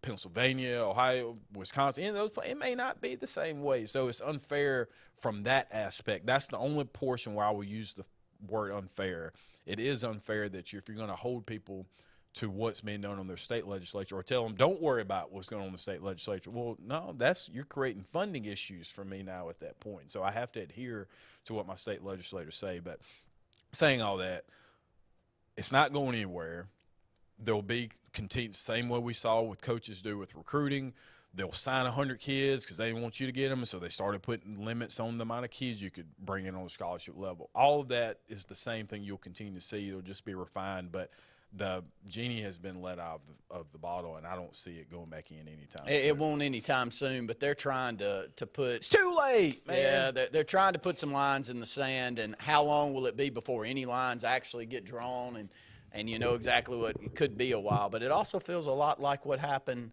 Pennsylvania, Ohio, Wisconsin, it may not be the same way. So it's unfair from that aspect. That's the only portion where I will use the word unfair. It is unfair that if you're going to hold people to what's being done on their state legislature or tell them don't worry about what's going on in the state legislature. Well, no, you're creating funding issues for me now at that point. So I have to adhere to what my state legislators say. But saying all that, it's not going anywhere. There'll be continue same way we saw with coaches do with recruiting. They'll sign 100 kids because they want you to get them, and so they started putting limits on the amount of kids you could bring in on the scholarship level. All of that is the same thing you'll continue to see. It'll just be refined, but the genie has been let out of the bottle, and I don't see it going back in anytime soon. It won't anytime soon, but they're trying to put – It's too late, man. Yeah, they're trying to put some lines in the sand, and how long will it be before any lines actually get drawn and you know exactly what – it could be a while. But it also feels a lot like what happened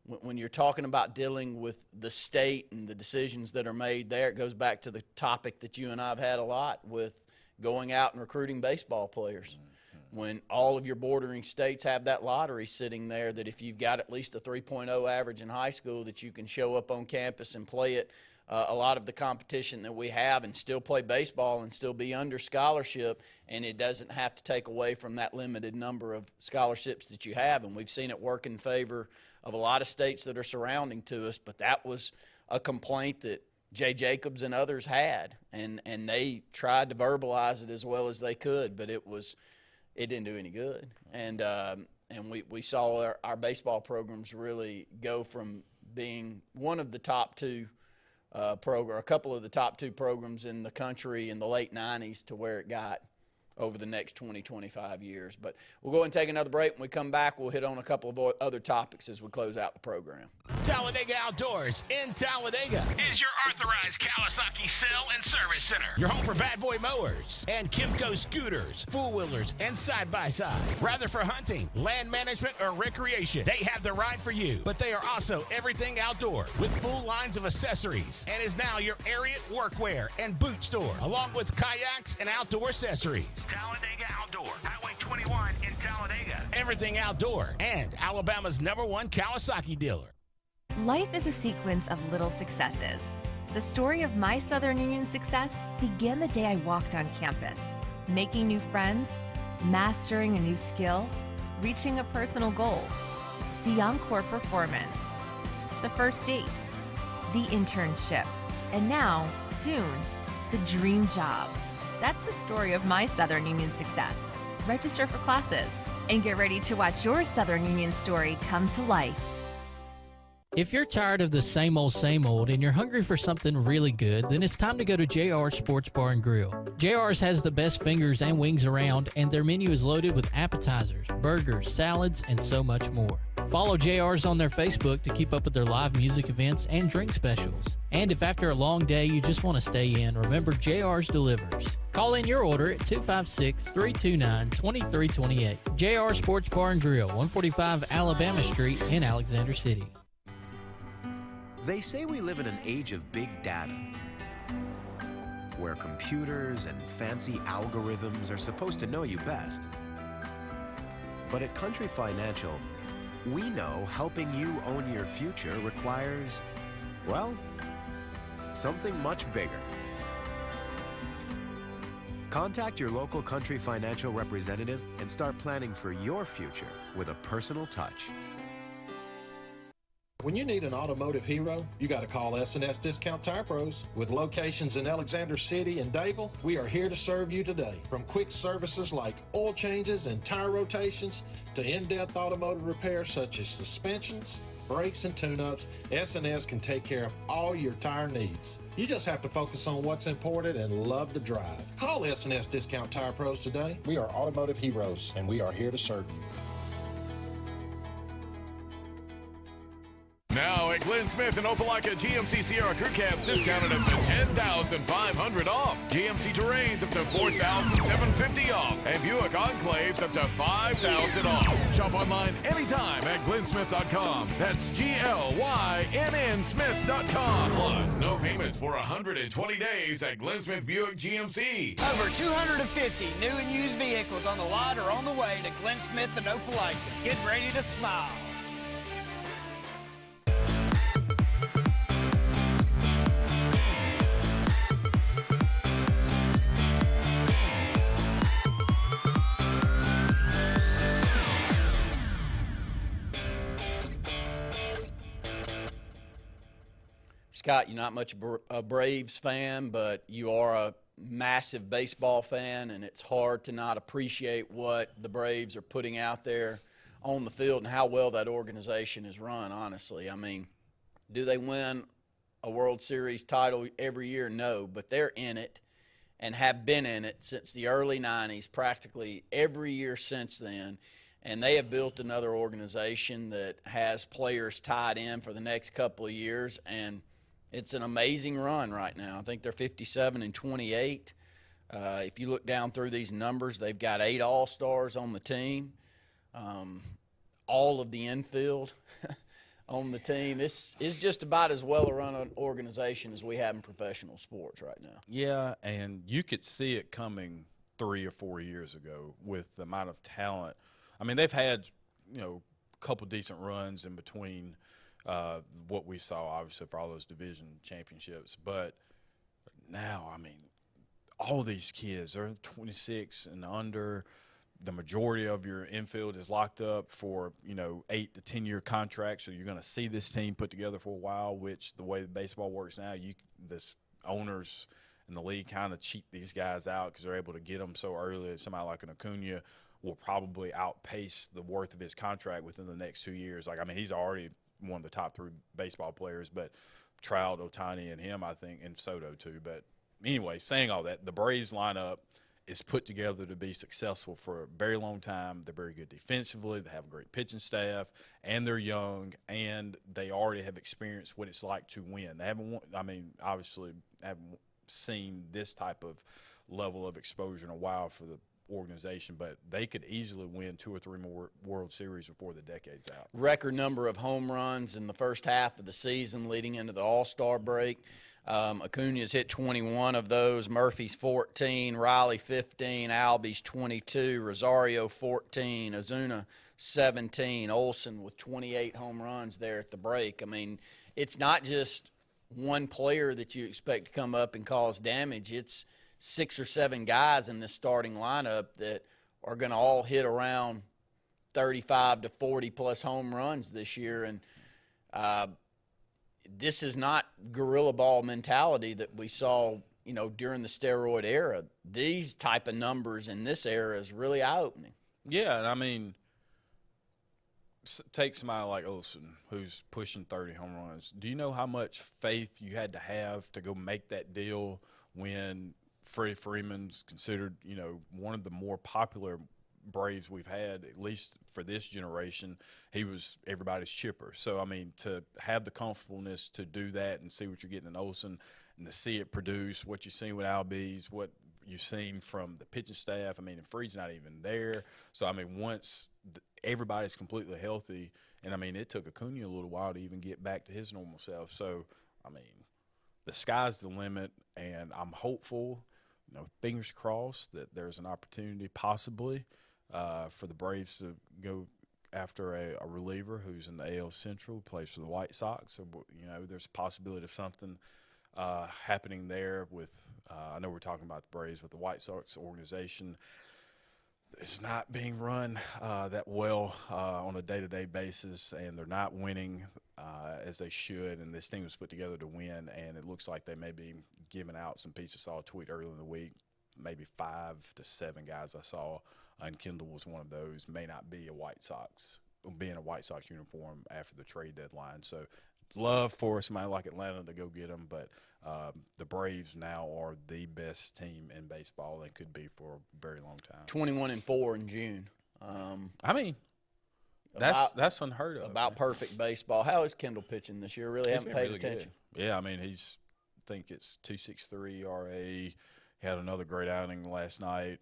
when you're talking about dealing with the state and the decisions that are made there. It goes back to the topic that you and I have had a lot with going out and recruiting baseball players. When all of your bordering states have that lottery sitting there that if you've got at least a 3.0 average in high school that you can show up on campus and play it a lot of the competition that we have and still play baseball and still be under scholarship, and it doesn't have to take away from that limited number of scholarships that you have. And we've seen it work in favor of a lot of states that are surrounding to us, but that was a complaint that Jay Jacobs and others had, and they tried to verbalize it as well as they could, but it didn't do any good. And we saw our baseball programs really go from being one of the top two a couple of the top two programs in the country in the late 90s to where it got over the next 20, 25 years. But we'll go ahead and take another break. When we come back, we'll hit on a couple of other topics as we close out the program. Talladega Outdoors in Talladega is your authorized Kawasaki sale and service center. Your home for Bad Boy mowers and Kimco scooters, four-wheelers, and side-by-sides. Rather for hunting, land management, or recreation, they have the ride for you. But they are also everything outdoor with full lines of accessories and is now your Ariat workwear and boot store, along with kayaks and outdoor accessories. Talladega Outdoor, Highway 21 in Talladega. Everything outdoor and Alabama's #1 Kawasaki dealer. Life is a sequence of little successes. The story of my Southern Union success began the day I walked on campus, making new friends, mastering a new skill, reaching a personal goal, the encore performance, the first date, the internship, and now, soon, the dream job. That's the story of my Southern Union success. Register for classes and get ready to watch your Southern Union story come to life. If you're tired of the same old and you're hungry for something really good, then it's time to go to JR's Sports Bar and Grill. JR's has the best fingers and wings around, and their menu is loaded with appetizers, burgers, salads, and so much more. Follow JR's on their Facebook to keep up with their live music events and drink specials. And if after a long day you just want to stay in, remember JR's delivers. Call in your order at 256-329-2328. JR Sports Bar and Grill, 145 Alabama Street in Alexander City. They say we live in an age of big data, where computers and fancy algorithms are supposed to know you best. But at Country Financial, we know helping you own your future requires, well, something much bigger. Contact your local Country Financial representative and start planning for your future with a personal touch. When you need an automotive hero, you got to call S&S Discount Tire Pros. With locations in Alexander City and Dayville, we are here to serve you today. From quick services like oil changes and tire rotations to in-depth automotive repairs such as suspensions, brakes, and tune-ups, S&S can take care of all your tire needs. You just have to focus on what's important and love the drive. Call S&S Discount Tire Pros today. We are automotive heroes, and we are here to serve you. Now at Glenn Glenn Smith and Opelika GMC Sierra Crew Cabs discounted up to $10,500 off. GMC Terrains up to $4,750 off. And Buick Enclaves up to $5,000 off. Shop online anytime at glennsmith.com. That's GLYNN Smith.com. Plus, no payments for 120 days at Glenn Smith Buick GMC. Over 250 new and used vehicles on the lot or on the way to Glenn Smith and Opelika. Get ready to smile. Scott, you're not much a Braves fan, but you are a massive baseball fan, and it's hard to not appreciate what the Braves are putting out there on the field and how well that organization is run, honestly. I mean, do they win a World Series title every year? No, but they're in it and have been in it since the early 90s, practically every year since then. And they have built another organization that has players tied in for the next couple of years, and it's an amazing run right now. I think they're 57-28. If you look down through these numbers, they've got 8 All-Stars on the team, all of the infield on the team. It's just about as well a run an organization as we have in professional sports right now. Yeah, and you could see it coming 3 or 4 years ago with the amount of talent. I mean, they've had, a couple decent runs in between what we saw, obviously, for all those division championships. But now, I mean, all these kids are 26 and under. The majority of your infield is locked up for, 8 to 10-year contracts. So you're going to see this team put together for a while, which the way baseball works now, this owners in the league kind of cheat these guys out because they're able to get them so early. Somebody like an Acuna will probably outpace the worth of his contract within the next 2 years. He's already one of the top 3 baseball players, but Trout, Ohtani, and him, I think, and Soto too. But anyway, saying all that, the Braves lineup is put together to be successful for a very long time. They're very good defensively. They have a great pitching staff, and they're young, and they already have experienced what it's like to win. They haven't obviously haven't seen this type of level of exposure in a while for the organization, but they could easily win 2 or 3 more World Series before the decade's out. Record number of home runs in the first half of the season leading into the All-Star break. Acuna's hit 21 of those. Murphy's 14, Riley 15, Albies 22, Rosario 14, Ozuna 17, Olsen with 28 home runs there at the break. I mean, it's not just one player that you expect to come up and cause damage. It's 6 or 7 guys in this starting lineup that are going to all hit around 35 to 40-plus home runs this year. And this is not gorilla ball mentality that we saw, during the steroid era. These type of numbers in this era is really eye-opening. Yeah, and take somebody like Olsen, who's pushing 30 home runs. Do you know how much faith you had to have to go make that deal when Freddie Freeman's considered, one of the more popular Braves we've had, at least for this generation? He was everybody's chipper. So, to have the comfortableness to do that and see what you're getting in Olsen and to see it produce, what you've seen with Albies, what you've seen from the pitching staff. And Freed's not even there. So, once everybody's completely healthy, and, it took Acuna a little while to even get back to his normal self. So, the sky's the limit, and I'm hopeful, fingers crossed, that there's an opportunity possibly for the Braves to go after a reliever who's in the AL Central, plays for the White Sox. So, there's a possibility of something happening there with I know we're talking about the Braves, but the White Sox organization is not being run that well on a day-to-day basis, and they're not winning as they should, and this team was put together to win, and it looks like they may be giving out some pieces. I saw a tweet earlier in the week, maybe 5 to 7 guys I saw, and Kendall was one of those, may not be in a White Sox uniform after the trade deadline. So love for somebody like Atlanta to go get them, but the Braves now are the best team in baseball and could be for a very long time. 21-4 in June. That's unheard of. About perfect baseball. How is Kendall pitching this year? Really haven't paid really attention. Good. Yeah, I mean, I think it's 2.63 ERA. He had another great outing last night.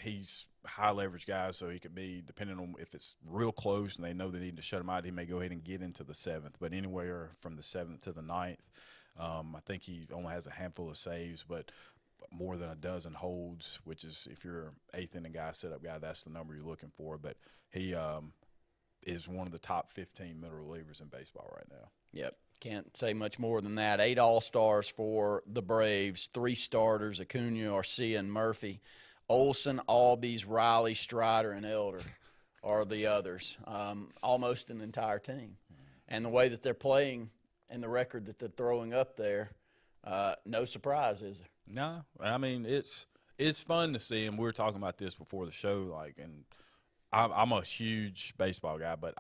He's high leverage guy, so he could be, depending on if it's real close and they know they need to shut him out, he may go ahead and get into the 7th. But anywhere from the 7th to the 9th, I think he only has a handful of saves, but more than a dozen holds, which is, if you're 8th inning guy, setup guy, that's the number you're looking for. But he is one of the top 15 middle relievers in baseball right now. Yep. Can't say much more than that. 8 All-Stars for the Braves, 3 starters, Acuna, AHSAA, and Murphy. Olson, Albies, Riley, Strider, and Elder are the others. Almost an entire team. And the way that they're playing and the record that they're throwing up there, no surprise, is there? No. I mean, it's fun to see, and we were talking about this before the show, and I'm a huge baseball guy, but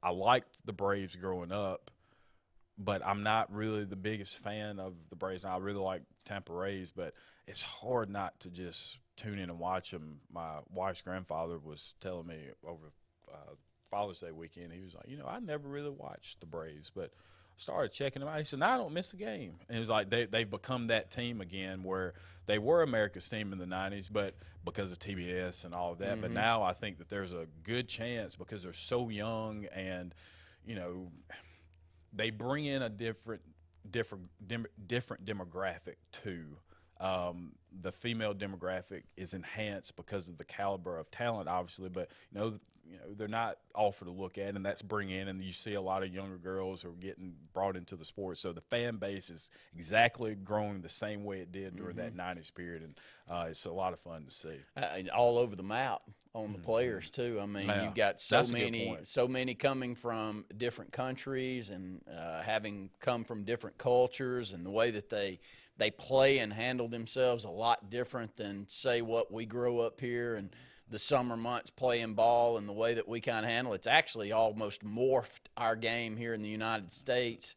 I liked the Braves growing up, but I'm not really the biggest fan of the Braves. I really like Tampa Rays, but it's hard not to just tune in and watch them. My wife's grandfather was telling me over Father's Day weekend, he was like, I never really watched the Braves, but I started checking them out. He said, I don't miss a game. And it was like they've become that team again where they were America's team in the 90s, but because of TBS and all of that. Mm-hmm. But now I think that there's a good chance because they're so young and, they bring in a different demographic too. The female demographic is enhanced because of the caliber of talent, obviously, but they're not all for the look at, and that's bringing in, and you see a lot of younger girls are getting brought into the sport. So the fan base is exactly growing the same way it did during that 90s period, and it's a lot of fun to see. All over the map on the players too. I mean, you've got so many coming from different countries and having come from different cultures, and the way that they play and handle themselves a lot different than, say, what we grow up here and the summer months playing ball and the way that we kind of handle it. It's actually almost morphed our game here in the United States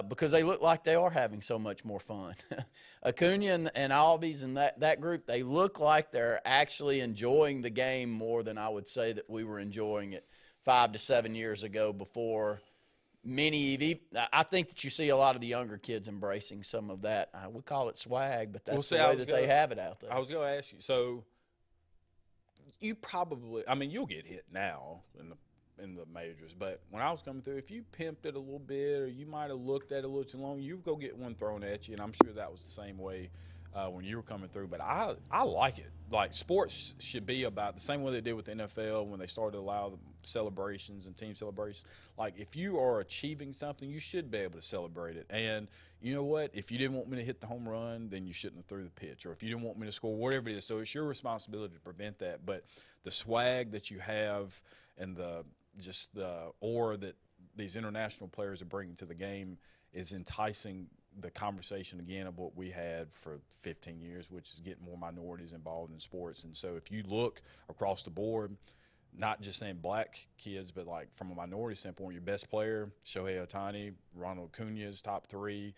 because they look like they are having so much more fun. Acuna and Albies and that group, they look like they're actually enjoying the game more than I would say that we were enjoying it 5 to 7 years ago before – I think that you see a lot of the younger kids embracing some of that. We call it swag, but that's the way that they have it out there. I was going to ask you, so you probably, you'll get hit now in the majors, but when I was coming through, if you pimped it a little bit or you might have looked at it a little too long, you go get one thrown at you, and I'm sure that was the same way when you were coming through. But I like it. Like, sports should be about the same way they did with the NFL when they started to allow the celebrations and team celebrations. Like, if you are achieving something, you should be able to celebrate it. And you know what? If you didn't want me to hit the home run, then you shouldn't have threw the pitch. Or if you didn't want me to score, whatever it is. So it's your responsibility to prevent that. But the swag that you have and the aura that these international players are bringing to the game is enticing the conversation again of what we had for 15 years, which is getting more minorities involved in sports. And so if you look across the board, not just saying black kids, but like from a minority standpoint, your best player, Shohei Ohtani, Ronald Acuna's top 3,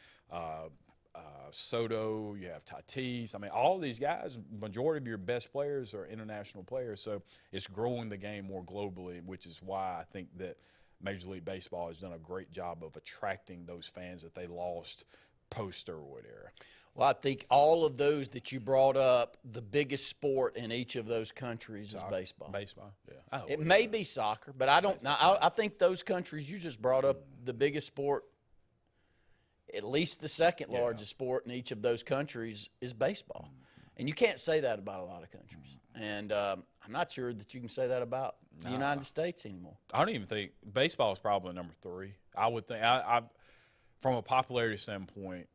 Soto, you have Tatis. All of these guys, majority of your best players are international players. So it's growing the game more globally, which is why I think that Major League Baseball has done a great job of attracting those fans that they lost post-steroid era. Well, I think all of those that you brought up, the biggest sport in each of those countries is baseball. Baseball, yeah. It may be soccer, but I don't know. I think those countries you just brought up, the biggest sport, at least the second largest sport in each of those countries is baseball. And you can't say that about a lot of countries. And I'm not sure that you can say that about the United States anymore. I don't even think – baseball is probably number 3. I would think from a popularity standpoint,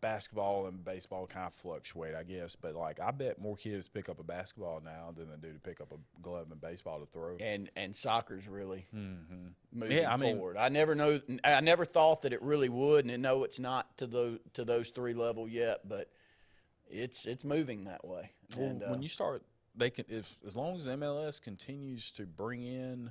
basketball and baseball kind of fluctuate, I guess. But, I bet more kids pick up a basketball now than they do to pick up a glove and baseball to throw. And soccer's really moving forward. I never thought that it really would, and no, it's not to those 3 level yet, but it's moving that way. Well, and when you start – as long as MLS continues to bring in,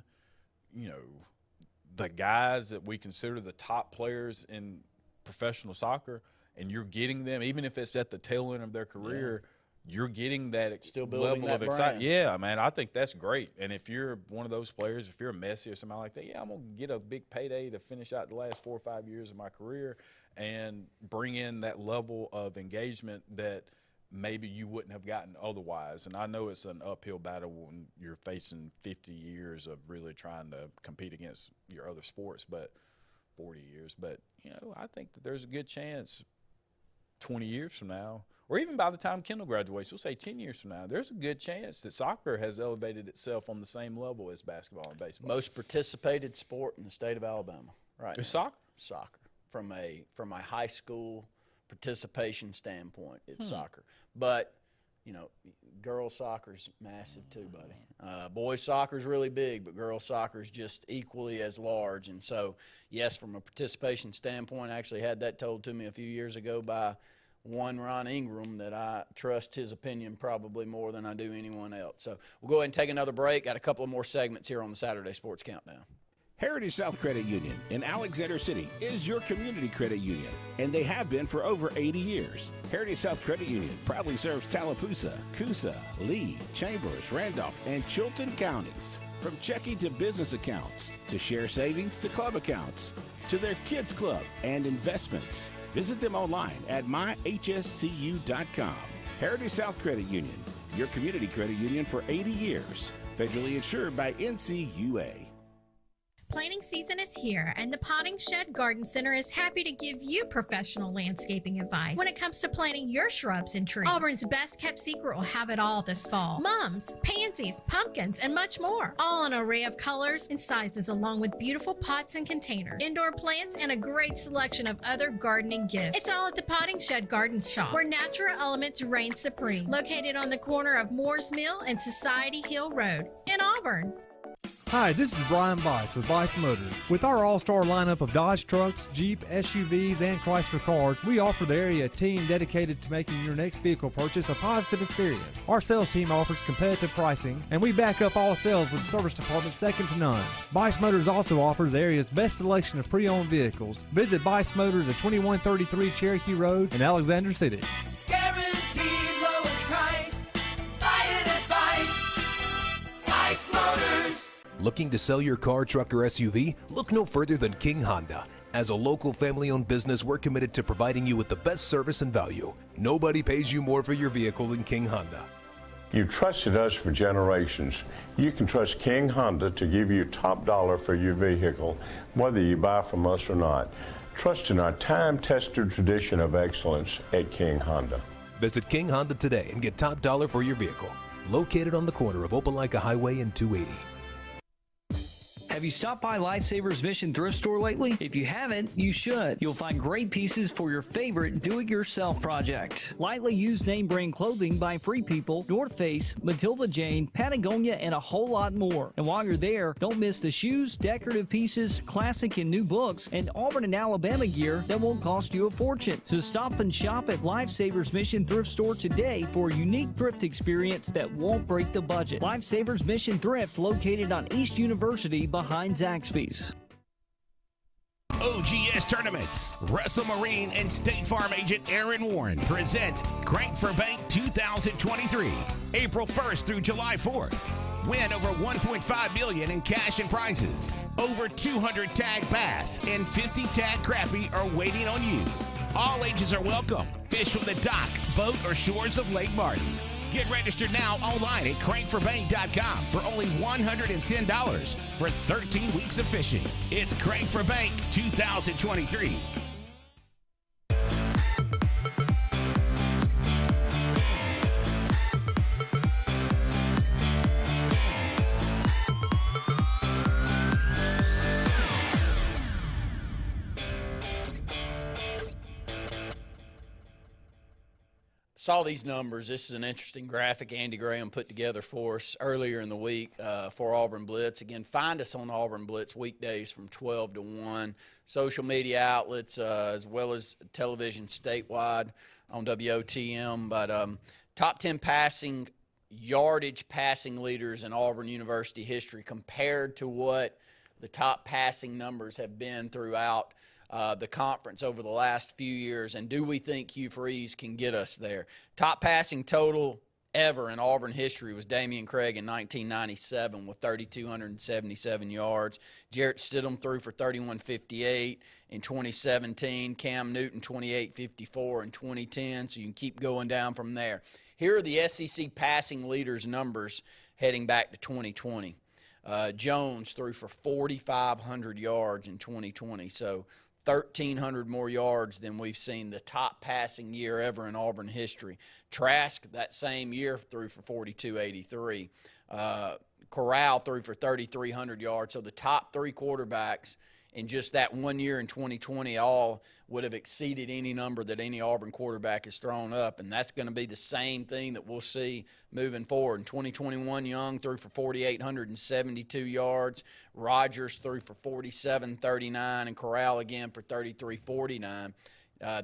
the guys that we consider the top players in professional soccer, and you're getting them, even if it's at the tail end of their career, you're getting that Still building level that of excitement. brand. Yeah, man, I think that's great. And if you're one of those players, if you're a Messi or something like that, yeah, I'm going to get a big payday to finish out the last 4 or 5 years of my career and bring in that level of engagement that maybe you wouldn't have gotten otherwise. And I know it's an uphill battle when you're facing 50 years of really trying to compete against your other sports, but 40 years. But, you know, I think that there's a good chance 20 years from now, or even by the time Kendall graduates, we'll say 10 years from now, there's a good chance that soccer has elevated itself on the same level as basketball and baseball. Most participated sport in the state of Alabama, right? It's soccer? Soccer. From a high school participation standpoint, it's soccer. But, you know, girls soccer's massive too, buddy. Boys soccer's really big, but girls soccer's just equally as large. And so, yes, from a participation standpoint, I actually had that told to me a few years ago by one Ron Ingram that I trust his opinion probably more than I do anyone else. So we'll go ahead and take another break. Got a couple of more segments here on the Saturday Sports Countdown. Heritage South Credit Union in Alexander City is your community credit union, and they have been for over 80 years. Heritage South Credit Union proudly serves Tallapoosa, Coosa, Lee, Chambers, Randolph, and Chilton counties. From checking to business accounts, to share savings to club accounts, to their kids club and investments. Visit them online at myhscu.com. Heritage South Credit Union, your community credit union for 80 years. Federally insured by NCUA. Planting season is here, and the Potting Shed Garden Center is happy to give you professional landscaping advice when it comes to planting your shrubs and trees. Auburn's best kept secret will have it all this fall. Mums, pansies, pumpkins, and much more. All in an array of colors and sizes, along with beautiful pots and containers, indoor plants, and a great selection of other gardening gifts. It's all at the Potting Shed Garden Shop, where natural elements reign supreme. Located on the corner of Moore's Mill and Society Hill Road in Auburn. Hi, this is Brian Bice with Bice Motors. With our all-star lineup of Dodge trucks, Jeep, SUVs, and Chrysler cars, we offer the area a team dedicated to making your next vehicle purchase a positive experience. Our sales team offers competitive pricing, and we back up all sales with a service department second to none. Bice Motors also offers the area's best selection of pre-owned vehicles. Visit Bice Motors at 2133 Cherokee Road in Alexander City. Guaranteed lowest price. Buy it at Bice Motors. Looking to sell your car, truck, or SUV? Look no further than King Honda. As a local family-owned business, we're committed to providing you with the best service and value. Nobody pays you more for your vehicle than King Honda. You've trusted us for generations. You can trust King Honda to give you top dollar for your vehicle, whether you buy from us or not. Trust in our time-tested tradition of excellence at King Honda. Visit King Honda today and get top dollar for your vehicle. Located on the corner of Opelika Highway and 280. Have you stopped by Lifesavers Mission Thrift Store lately? If you haven't, you should. You'll find great pieces for your favorite do-it-yourself project. Lightly used name brand clothing by Free People, North Face, Matilda Jane, Patagonia, and a whole lot more. And while you're there, don't miss the shoes, decorative pieces, classic and new books, and Auburn and Alabama gear that won't cost you a fortune. So stop and shop at Lifesavers Mission Thrift Store today for a unique thrift experience that won't break the budget. Lifesavers Mission Thrift, located on East University behind Zaxby's. OGS Tournaments. Russell Marine and State Farm agent Aaron Warren present Crank for Bank 2023, April 1st through July 4th. Win over $1.5 million in cash and prizes. Over 200 tag bass and 50 tag crappie are waiting on you. All ages are welcome. Fish from the dock, boat, or shores of Lake Martin. Get registered now online at crankforbank.com for only $110 for 13 weeks of fishing. It's Crank for Bank 2023. Saw these numbers. This is an interesting graphic Andy Graham put together for us earlier in the week for Auburn Blitz. Again, find us on Auburn Blitz weekdays from 12 to 1. Social media outlets as well as television statewide on WOTM. But top 10 passing yardage passing leaders in Auburn University history compared to what the top passing numbers have been throughout the conference over the last few years, and do we think Hugh Freeze can get us there? Top passing total ever in Auburn history was Damian Craig in 1997 with 3,277 yards. Jarrett Stidham threw for 3,158 in 2017. Cam Newton 2,854 in 2010. So you can keep going down from there. Here are the SEC passing leaders' numbers heading back to 2020. Jones threw for 4,500 yards in 2020. So 1,300 more yards than we've seen, the top passing year ever in Auburn history. Trask, that same year, threw for 4,283. Corral threw for 3,300 yards. So the top three quarterbacks in just that 1 year in 2020 all would have exceeded any number that any Auburn quarterback has thrown up, and that's going to be the same thing that we'll see moving forward. In 2021, Young threw for 4,872 yards. Rogers threw for 4,739, and Corral again for 3,349.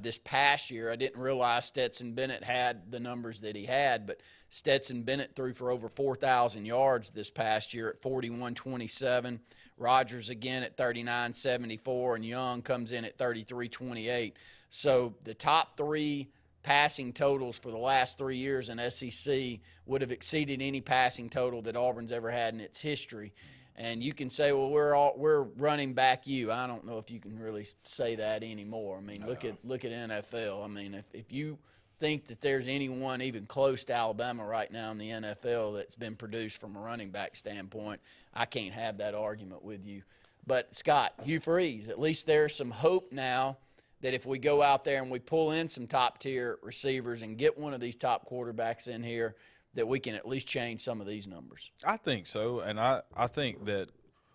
This past year, I didn't realize Stetson Bennett had the numbers that he had, but Stetson Bennett threw for over 4,000 yards this past year at 4,127. Rogers again at 3,974, and Young comes in at 3,328. So the top three passing totals for the last 3 years in SEC would have exceeded any passing total that Auburn's ever had in its history. And you can say, well, we're running back you. I don't know if you can really say that anymore. I mean, look at NFL. I mean, if you think that there's anyone even close to Alabama right now in the NFL that's been produced from a running back standpoint, I can't have that argument with you. But, Scott, Hugh Freeze, at least there's some hope now that if we go out there and we pull in some top-tier receivers and get one of these top quarterbacks in here, that we can at least change some of these numbers. I think so, and I think that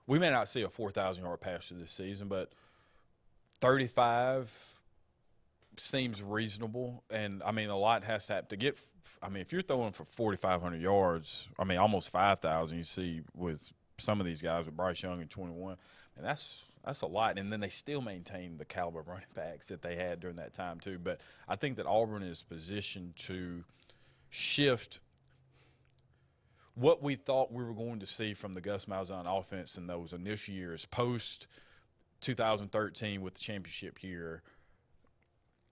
we may not see a 4,000-yard passer this season, but 35 seems reasonable. And, I mean, a lot has to happen to get – I mean, if you're throwing for 4,500 yards, I mean, almost 5,000 you see with some of these guys with Bryce Young in 21, and that's a lot. And then they still maintain the caliber of running backs that they had during that time too. But I think that Auburn is positioned to shift – what we thought we were going to see from the Gus Malzahn offense in those initial years post-2013 with the championship year.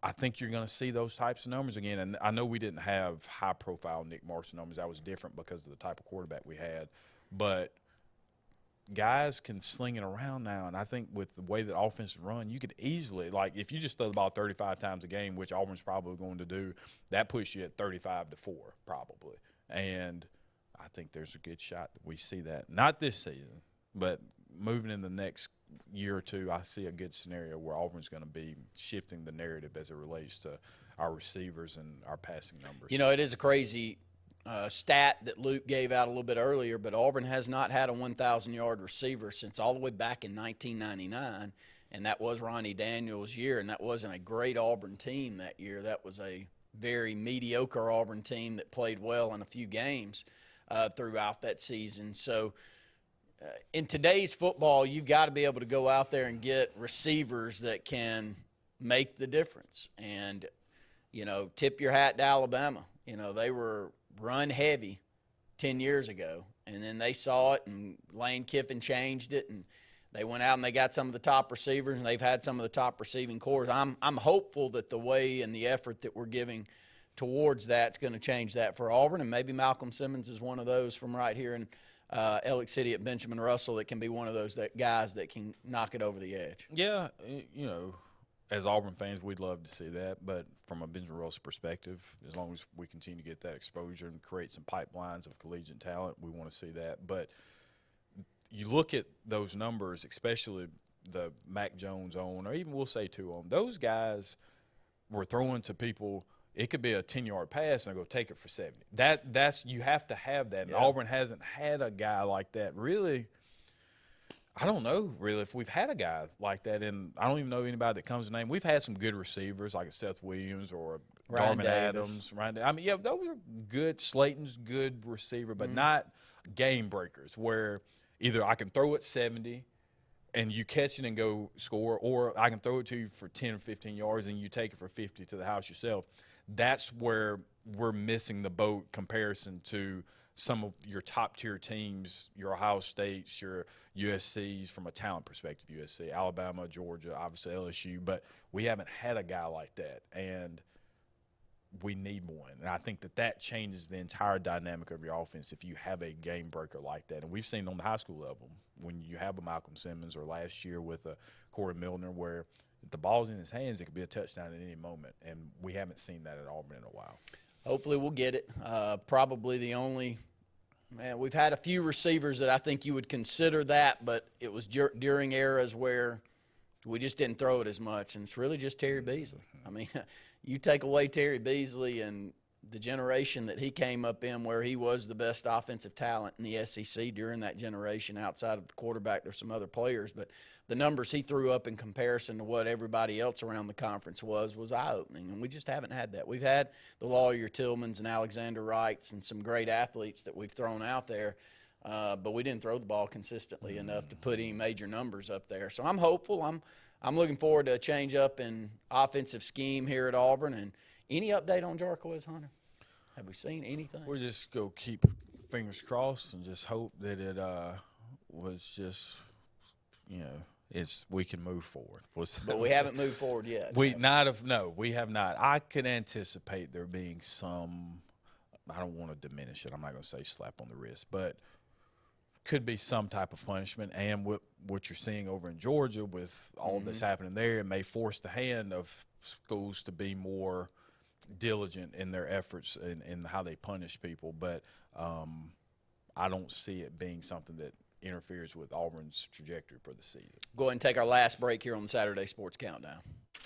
I think you're going to see those types of numbers again. And I know we didn't have high-profile Nick Marson numbers. That was different because of the type of quarterback we had. But guys can sling it around now, and I think with the way that offenses run, you could easily – like if you just throw the ball 35 times a game, which Auburn's probably going to do, that puts you at 35-4 probably. And – I think there's a good shot that we see that. Not this season, but moving in the next year or two, I see a good scenario where Auburn's going to be shifting the narrative as it relates to our receivers and our passing numbers. You know, it is a crazy stat that Luke gave out a little bit earlier, but Auburn has not had a 1,000-yard receiver since all the way back in 1999, and that was Ronnie Daniels' year, and that wasn't a great Auburn team that year. That was a very mediocre Auburn team that played well in a few games throughout that season. So in today's football, you've got to be able to go out there and get receivers that can make the difference. And, you know, tip your hat to Alabama. You know, they were run heavy 10 years ago, and then they saw it, and Lane Kiffin changed it, and they went out and they got some of the top receivers, and they've had some of the top receiving cores. I'm hopeful that the way and the effort that we're giving towards that's going to change that for Auburn, and maybe Malcolm Simmons is one of those from right here in Ellick City at Benjamin Russell that can be one of those guys that can knock it over the edge. Yeah, you know, as Auburn fans, we'd love to see that, but from a Benjamin Russell perspective, as long as we continue to get that exposure and create some pipelines of collegiate talent, we want to see that. But you look at those numbers, especially the Mac Jones on, or even we'll say 2 on, those guys were throwing to people – it could be a 10-yard pass and they'll go take it for 70. That's you have to have that. And Auburn hasn't had a guy like that really. I don't know really if we've had a guy like that, and I don't even know anybody that comes to name. We've had some good receivers like a Seth Williams or a Garmin Adams. I mean, yeah, those are good. Slayton's good receiver, but not game breakers where either I can throw it 70 and you catch it and go score, or I can throw it to you for 10 or 15 yards and you take it for 50 to the house yourself. that's where we're missing the boat comparison to some of your top-tier teams, your Ohio States, your USCs from a talent perspective, USC, Alabama, Georgia, obviously LSU, but we haven't had a guy like that, and we need one. And I think that changes the entire dynamic of your offense if you have a game breaker like that. And we've seen on the high school level when you have a Malcolm Simmons, or last year with a Corey Milner, where if the ball's in his hands, it could be a touchdown at any moment, and we haven't seen that at Auburn in a while. Hopefully we'll get it. Probably the only – man, we've had a few receivers that I think you would consider that, but it was during eras where we just didn't throw it as much, and it's really just Terry Beasley. I mean, you take away Terry Beasley and the generation that he came up in, where he was the best offensive talent in the SEC during that generation. Outside of the quarterback, there's some other players, but the numbers he threw up in comparison to what everybody else around the conference was eye-opening, and we just haven't had that. We've had the Lawyer Tillmans and Alexander Wrights and some great athletes that we've thrown out there, but we didn't throw the ball consistently enough to put any major numbers up there. So I'm hopeful. I'm looking forward to a change up in offensive scheme here at Auburn. And any update on Jarquez Hunter? Have we seen anything? We'll just go keep fingers crossed and just hope that it was just, we can move forward. But we haven't moved forward yet. We have not. I could anticipate there being some, I don't want to diminish it, I'm not going to say slap on the wrist, but could be some type of punishment. And what you're seeing over in Georgia with all that's happening there, it may force the hand of schools to be more diligent in their efforts in how they punish people. But I don't see it being something that interferes with Auburn's trajectory for the season. Go ahead and take our last break here on the Saturday Sports Countdown.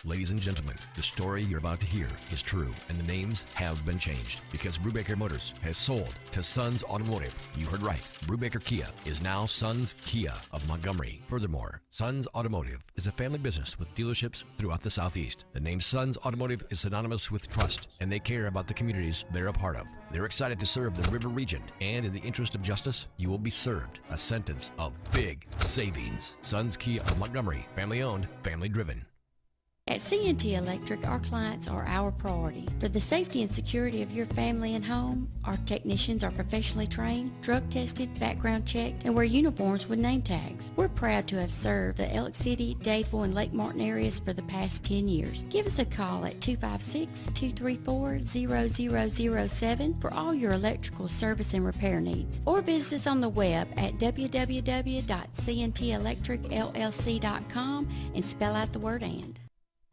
Ladies and gentlemen, the story you're about to hear is true, and the names have been changed because Brubaker Motors has sold to Sons Automotive. You heard right. Brubaker Kia is now Sons Kia of Montgomery. Furthermore, Sons Automotive is a family business with dealerships throughout the Southeast. The name Sons Automotive is synonymous with trust, and they care about the communities they're a part of. They're excited to serve the River region, and in the interest of justice, you will be served a sentence of big savings. Sons Kia of Montgomery, family-owned, family-driven. At C&T Electric, our clients are our priority. For the safety and security of your family and home, our technicians are professionally trained, drug tested, background checked, and wear uniforms with name tags. We're proud to have served the Elk City, Dadeville, and Lake Martin areas for the past 10 years. Give us a call at 256-234-0007 for all your electrical service and repair needs, or visit us on the web at www.cntelectricllc.com and spell out the word "and."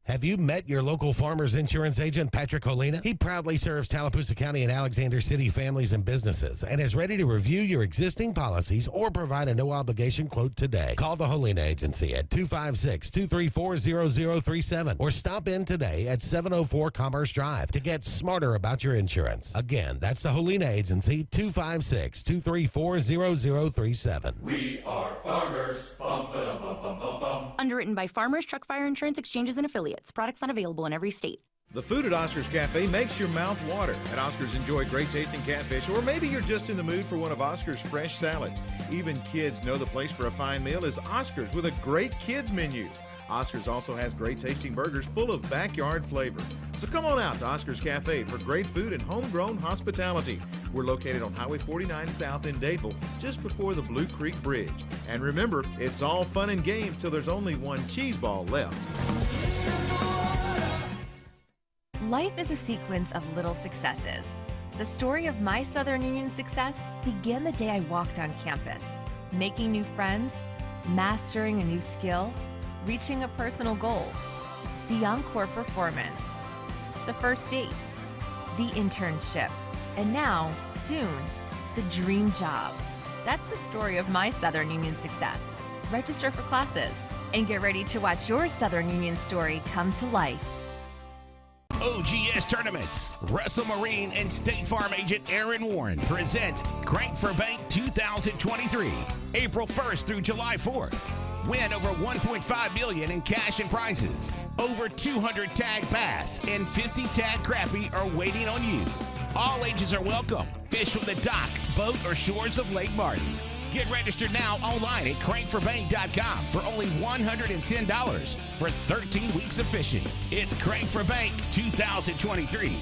Have you met your local Farmers Insurance agent, Patrick Holina? He proudly serves Tallapoosa County and Alexander City families and businesses and is ready to review your existing policies or provide a no-obligation quote today. Call the Holina Agency at 256-234-0037 or stop in today at 704 Commerce Drive to get smarter about your insurance. Again, that's the Holina Agency, 256-234-0037. We are farmers. Bum, ba, bum, bum, bum, bum. Underwritten by Farmers Truck Fire Insurance Exchanges and Affiliates. Products not available in every state. The food at Oscar's Cafe makes your mouth water. At Oscar's, enjoy great tasting catfish, or maybe you're just in the mood for one of Oscar's fresh salads. Even kids know the place for a fine meal is Oscar's with a great kids menu. Oscar's also has great tasting burgers full of backyard flavor. So come on out to Oscar's Cafe for great food and homegrown hospitality. We're located on Highway 49 South in Dadeville, just before the Blue Creek Bridge. And remember, it's all fun and games till there's only one cheese ball left. Life is a sequence of little successes. The story of my Southern Union success began the day I walked on campus, making new friends, mastering a new skill, reaching a personal goal, the encore performance, the first date, the internship, and now, soon, the dream job. That's the story of my Southern Union success. Register for classes and get ready to watch your Southern Union story come to life. OGS Tournaments. Russell Marine and State Farm agent Aaron Warren present Crank for Bank 2023, April 1st through July 4th. Win over $1.5 million in cash and prizes. Over 200 tag bass and 50 tag crappie are waiting on you. All ages are welcome. Fish from the dock, boat, or shores of Lake Martin. Get registered now online at crankforbank.com for only $110 for 13 weeks of fishing. It's Crank for Bank 2023.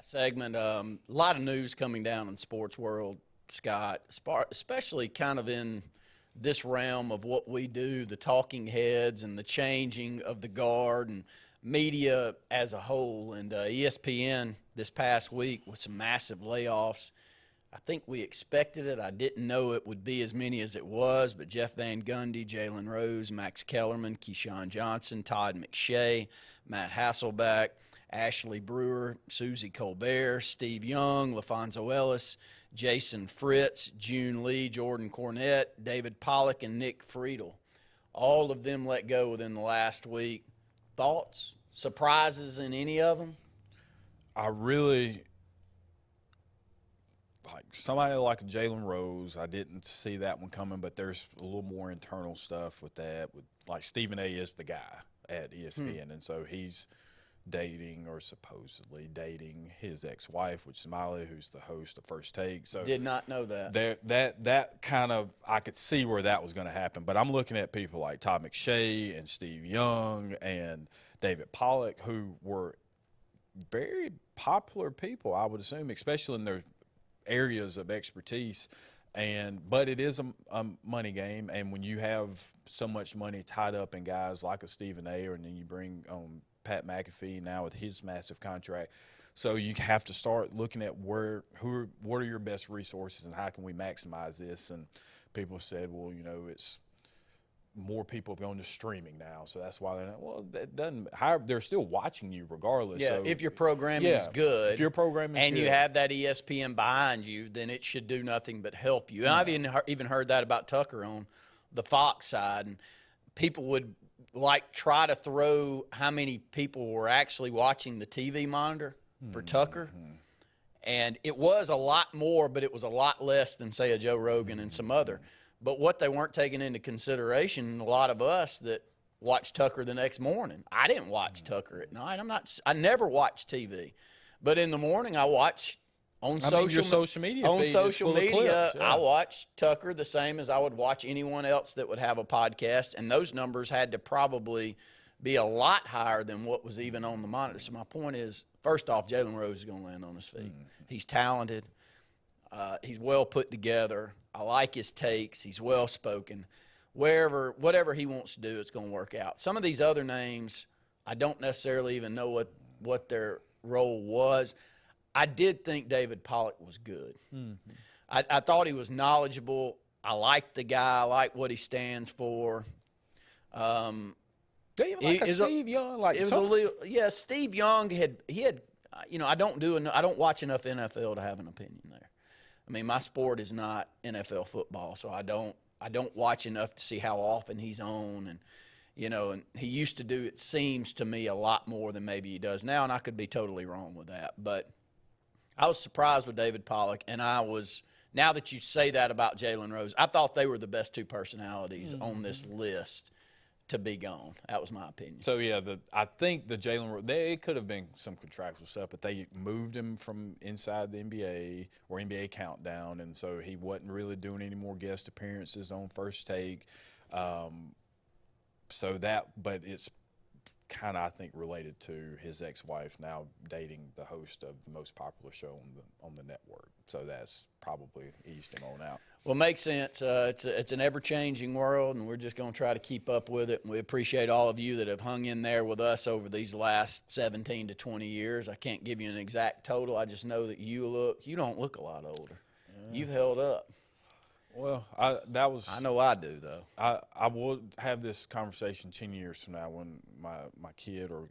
segment. A lot of news coming down in the sports world, Scott, especially kind of in this realm of what we do, the talking heads and the changing of the guard and media as a whole. And ESPN this past week with some massive layoffs. I think we expected it. I didn't know it would be as many as it was, but Jeff Van Gundy, Jalen Rose, Max Kellerman, Keyshawn Johnson, Todd McShay, Matt Hasselbeck, Ashley Brewer, Susie Colbert, Steve Young, LaFonso Ellis, Jason Fritz, June Lee, Jordan Cornette, David Pollock, and Nick Friedel. All of them let go within the last week. Thoughts? Surprises in any of them? I really like somebody like Jalen Rose. I didn't see that one coming, but there's a little more internal stuff with that. With like Stephen A. is the guy at ESPN, and so he's dating or supposedly dating his ex-wife, which is Miley, who's the host of First Take. So did not know that. That kind of, I could see where that was going to happen. But I'm looking at people like Todd McShay and Steve Young and David Pollock, who were very popular people, I would assume, especially in their areas of expertise. But it is a money game, and when you have so much money tied up in guys like a Stephen A. and then you bring Pat McAfee now with his massive contract. So you have to start looking at what are your best resources and how can we maximize this? And people said, well, it's more people have gone to streaming now, so that's why they're not. Well, that doesn't. However, they're still watching you regardless. Yeah, so, if your programming is good, if your programming is and good, you have that ESPN behind you, then it should do nothing but help you. And I've even heard that about Tucker on the Fox side, and people would try to throw how many people were actually watching the TV monitor for Tucker. And it was a lot more, but it was a lot less than, say, a Joe Rogan and some other. But what they weren't taking into consideration, a lot of us that watched Tucker the next morning. I didn't watch Tucker at night. I never watch TV. But in the morning I watch on social media. On social media, I watch Tucker the same as I would watch anyone else that would have a podcast, and those numbers had to probably be a lot higher than what was even on the monitor. So my point is, first off, Jalen Rose is going to land on his feet. He's talented. He's well put together. I like his takes. He's well spoken. Whatever he wants to do, it's going to work out. Some of these other names, I don't necessarily even know what their role was. I did think David Pollock was good. I thought he was knowledgeable. I liked the guy. I like what he stands for. Steve Young, Steve Young had I don't watch enough NFL to have an opinion there. I mean, my sport is not NFL football, so I don't watch enough to see how often he's on, and he used to do, it seems to me, a lot more than maybe he does now, and I could be totally wrong with that. But I was surprised with David Pollock, and now that you say that about Jalen Rose, I thought they were the best two personalities on this list to be gone. That was my opinion. So, I think the Jalen Rose, it could have been some contractual stuff, but they moved him from inside the NBA or NBA Countdown, and so he wasn't really doing any more guest appearances on First Take. But it's kind of, I think, related to his ex-wife now dating the host of the most popular show on the network. So that's probably eased him on out. Well, makes sense. It's an ever-changing world, and we're just going to try to keep up with it. And we appreciate all of you that have hung in there with us over these last 17 to 20 years. I can't give you an exact total. I just know that you don't look a lot older. You've held up. Well, I know I do, though. I will have this conversation 10 years from now when my kid or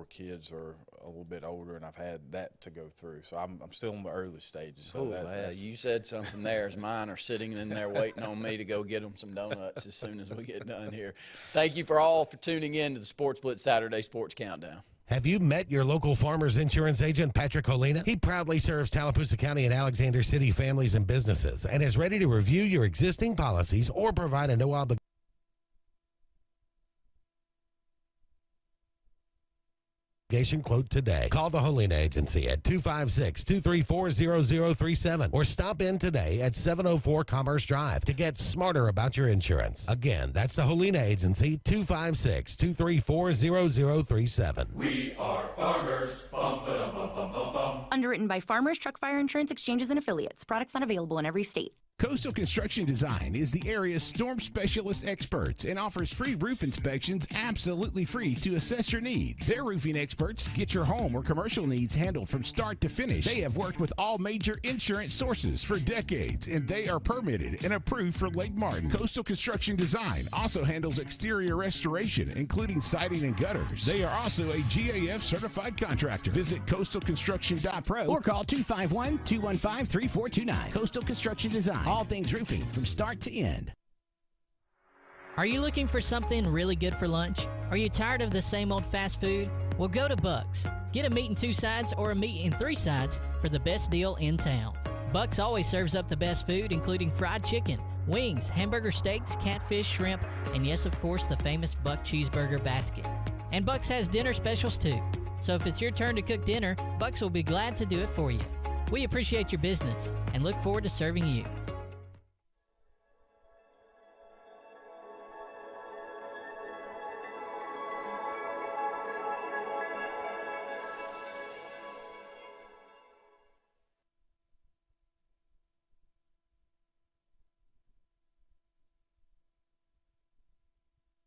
kids are a little bit older, and I've had that to go through. So I'm still in the early stages. So you said something there, as mine are sitting in there waiting on me to go get them some donuts as soon as we get done here. Thank you for tuning in to the Sports Blitz Saturday Sports Countdown. Have you met your local Farmers Insurance agent, Patrick Holina? He proudly serves Tallapoosa County and Alexander City families and businesses and is ready to review your existing policies or provide a no-obligation quote today. Call the Holina Agency at 256-234-0037 or stop in today at 704 Commerce Drive to get smarter about your insurance. Again, that's the Holina Agency, 256-234-0037. We are farmers. Bum, ba, dum, bum, bum, bum, bum. Underwritten by Farmers, Truck Fire Insurance Exchanges and Affiliates. Products not available in every state. Coastal Construction Design is the area's storm specialist experts and offers free roof inspections absolutely free to assess your needs. Their roofing experts get your home or commercial needs handled from start to finish. They have worked with all major insurance sources for decades, and they are permitted and approved for Lake Martin. Coastal Construction Design also handles exterior restoration, including siding and gutters. They are also a GAF certified contractor. Visit coastalconstruction.pro or call 251-215-3429. Coastal Construction Design. All things roofing from start to end. Are you looking for something really good for lunch? Are you tired of the same old fast food? Well, go to Buck's. Get a meat in 2 sides or a meat in 3 sides for the best deal in town. Buck's always serves up the best food, including fried chicken, wings, hamburger steaks, catfish, shrimp, and yes, of course, the famous Buck cheeseburger basket. And Buck's has dinner specials too. So if it's your turn to cook dinner, Buck's will be glad to do it for you. We appreciate your business and look forward to serving you.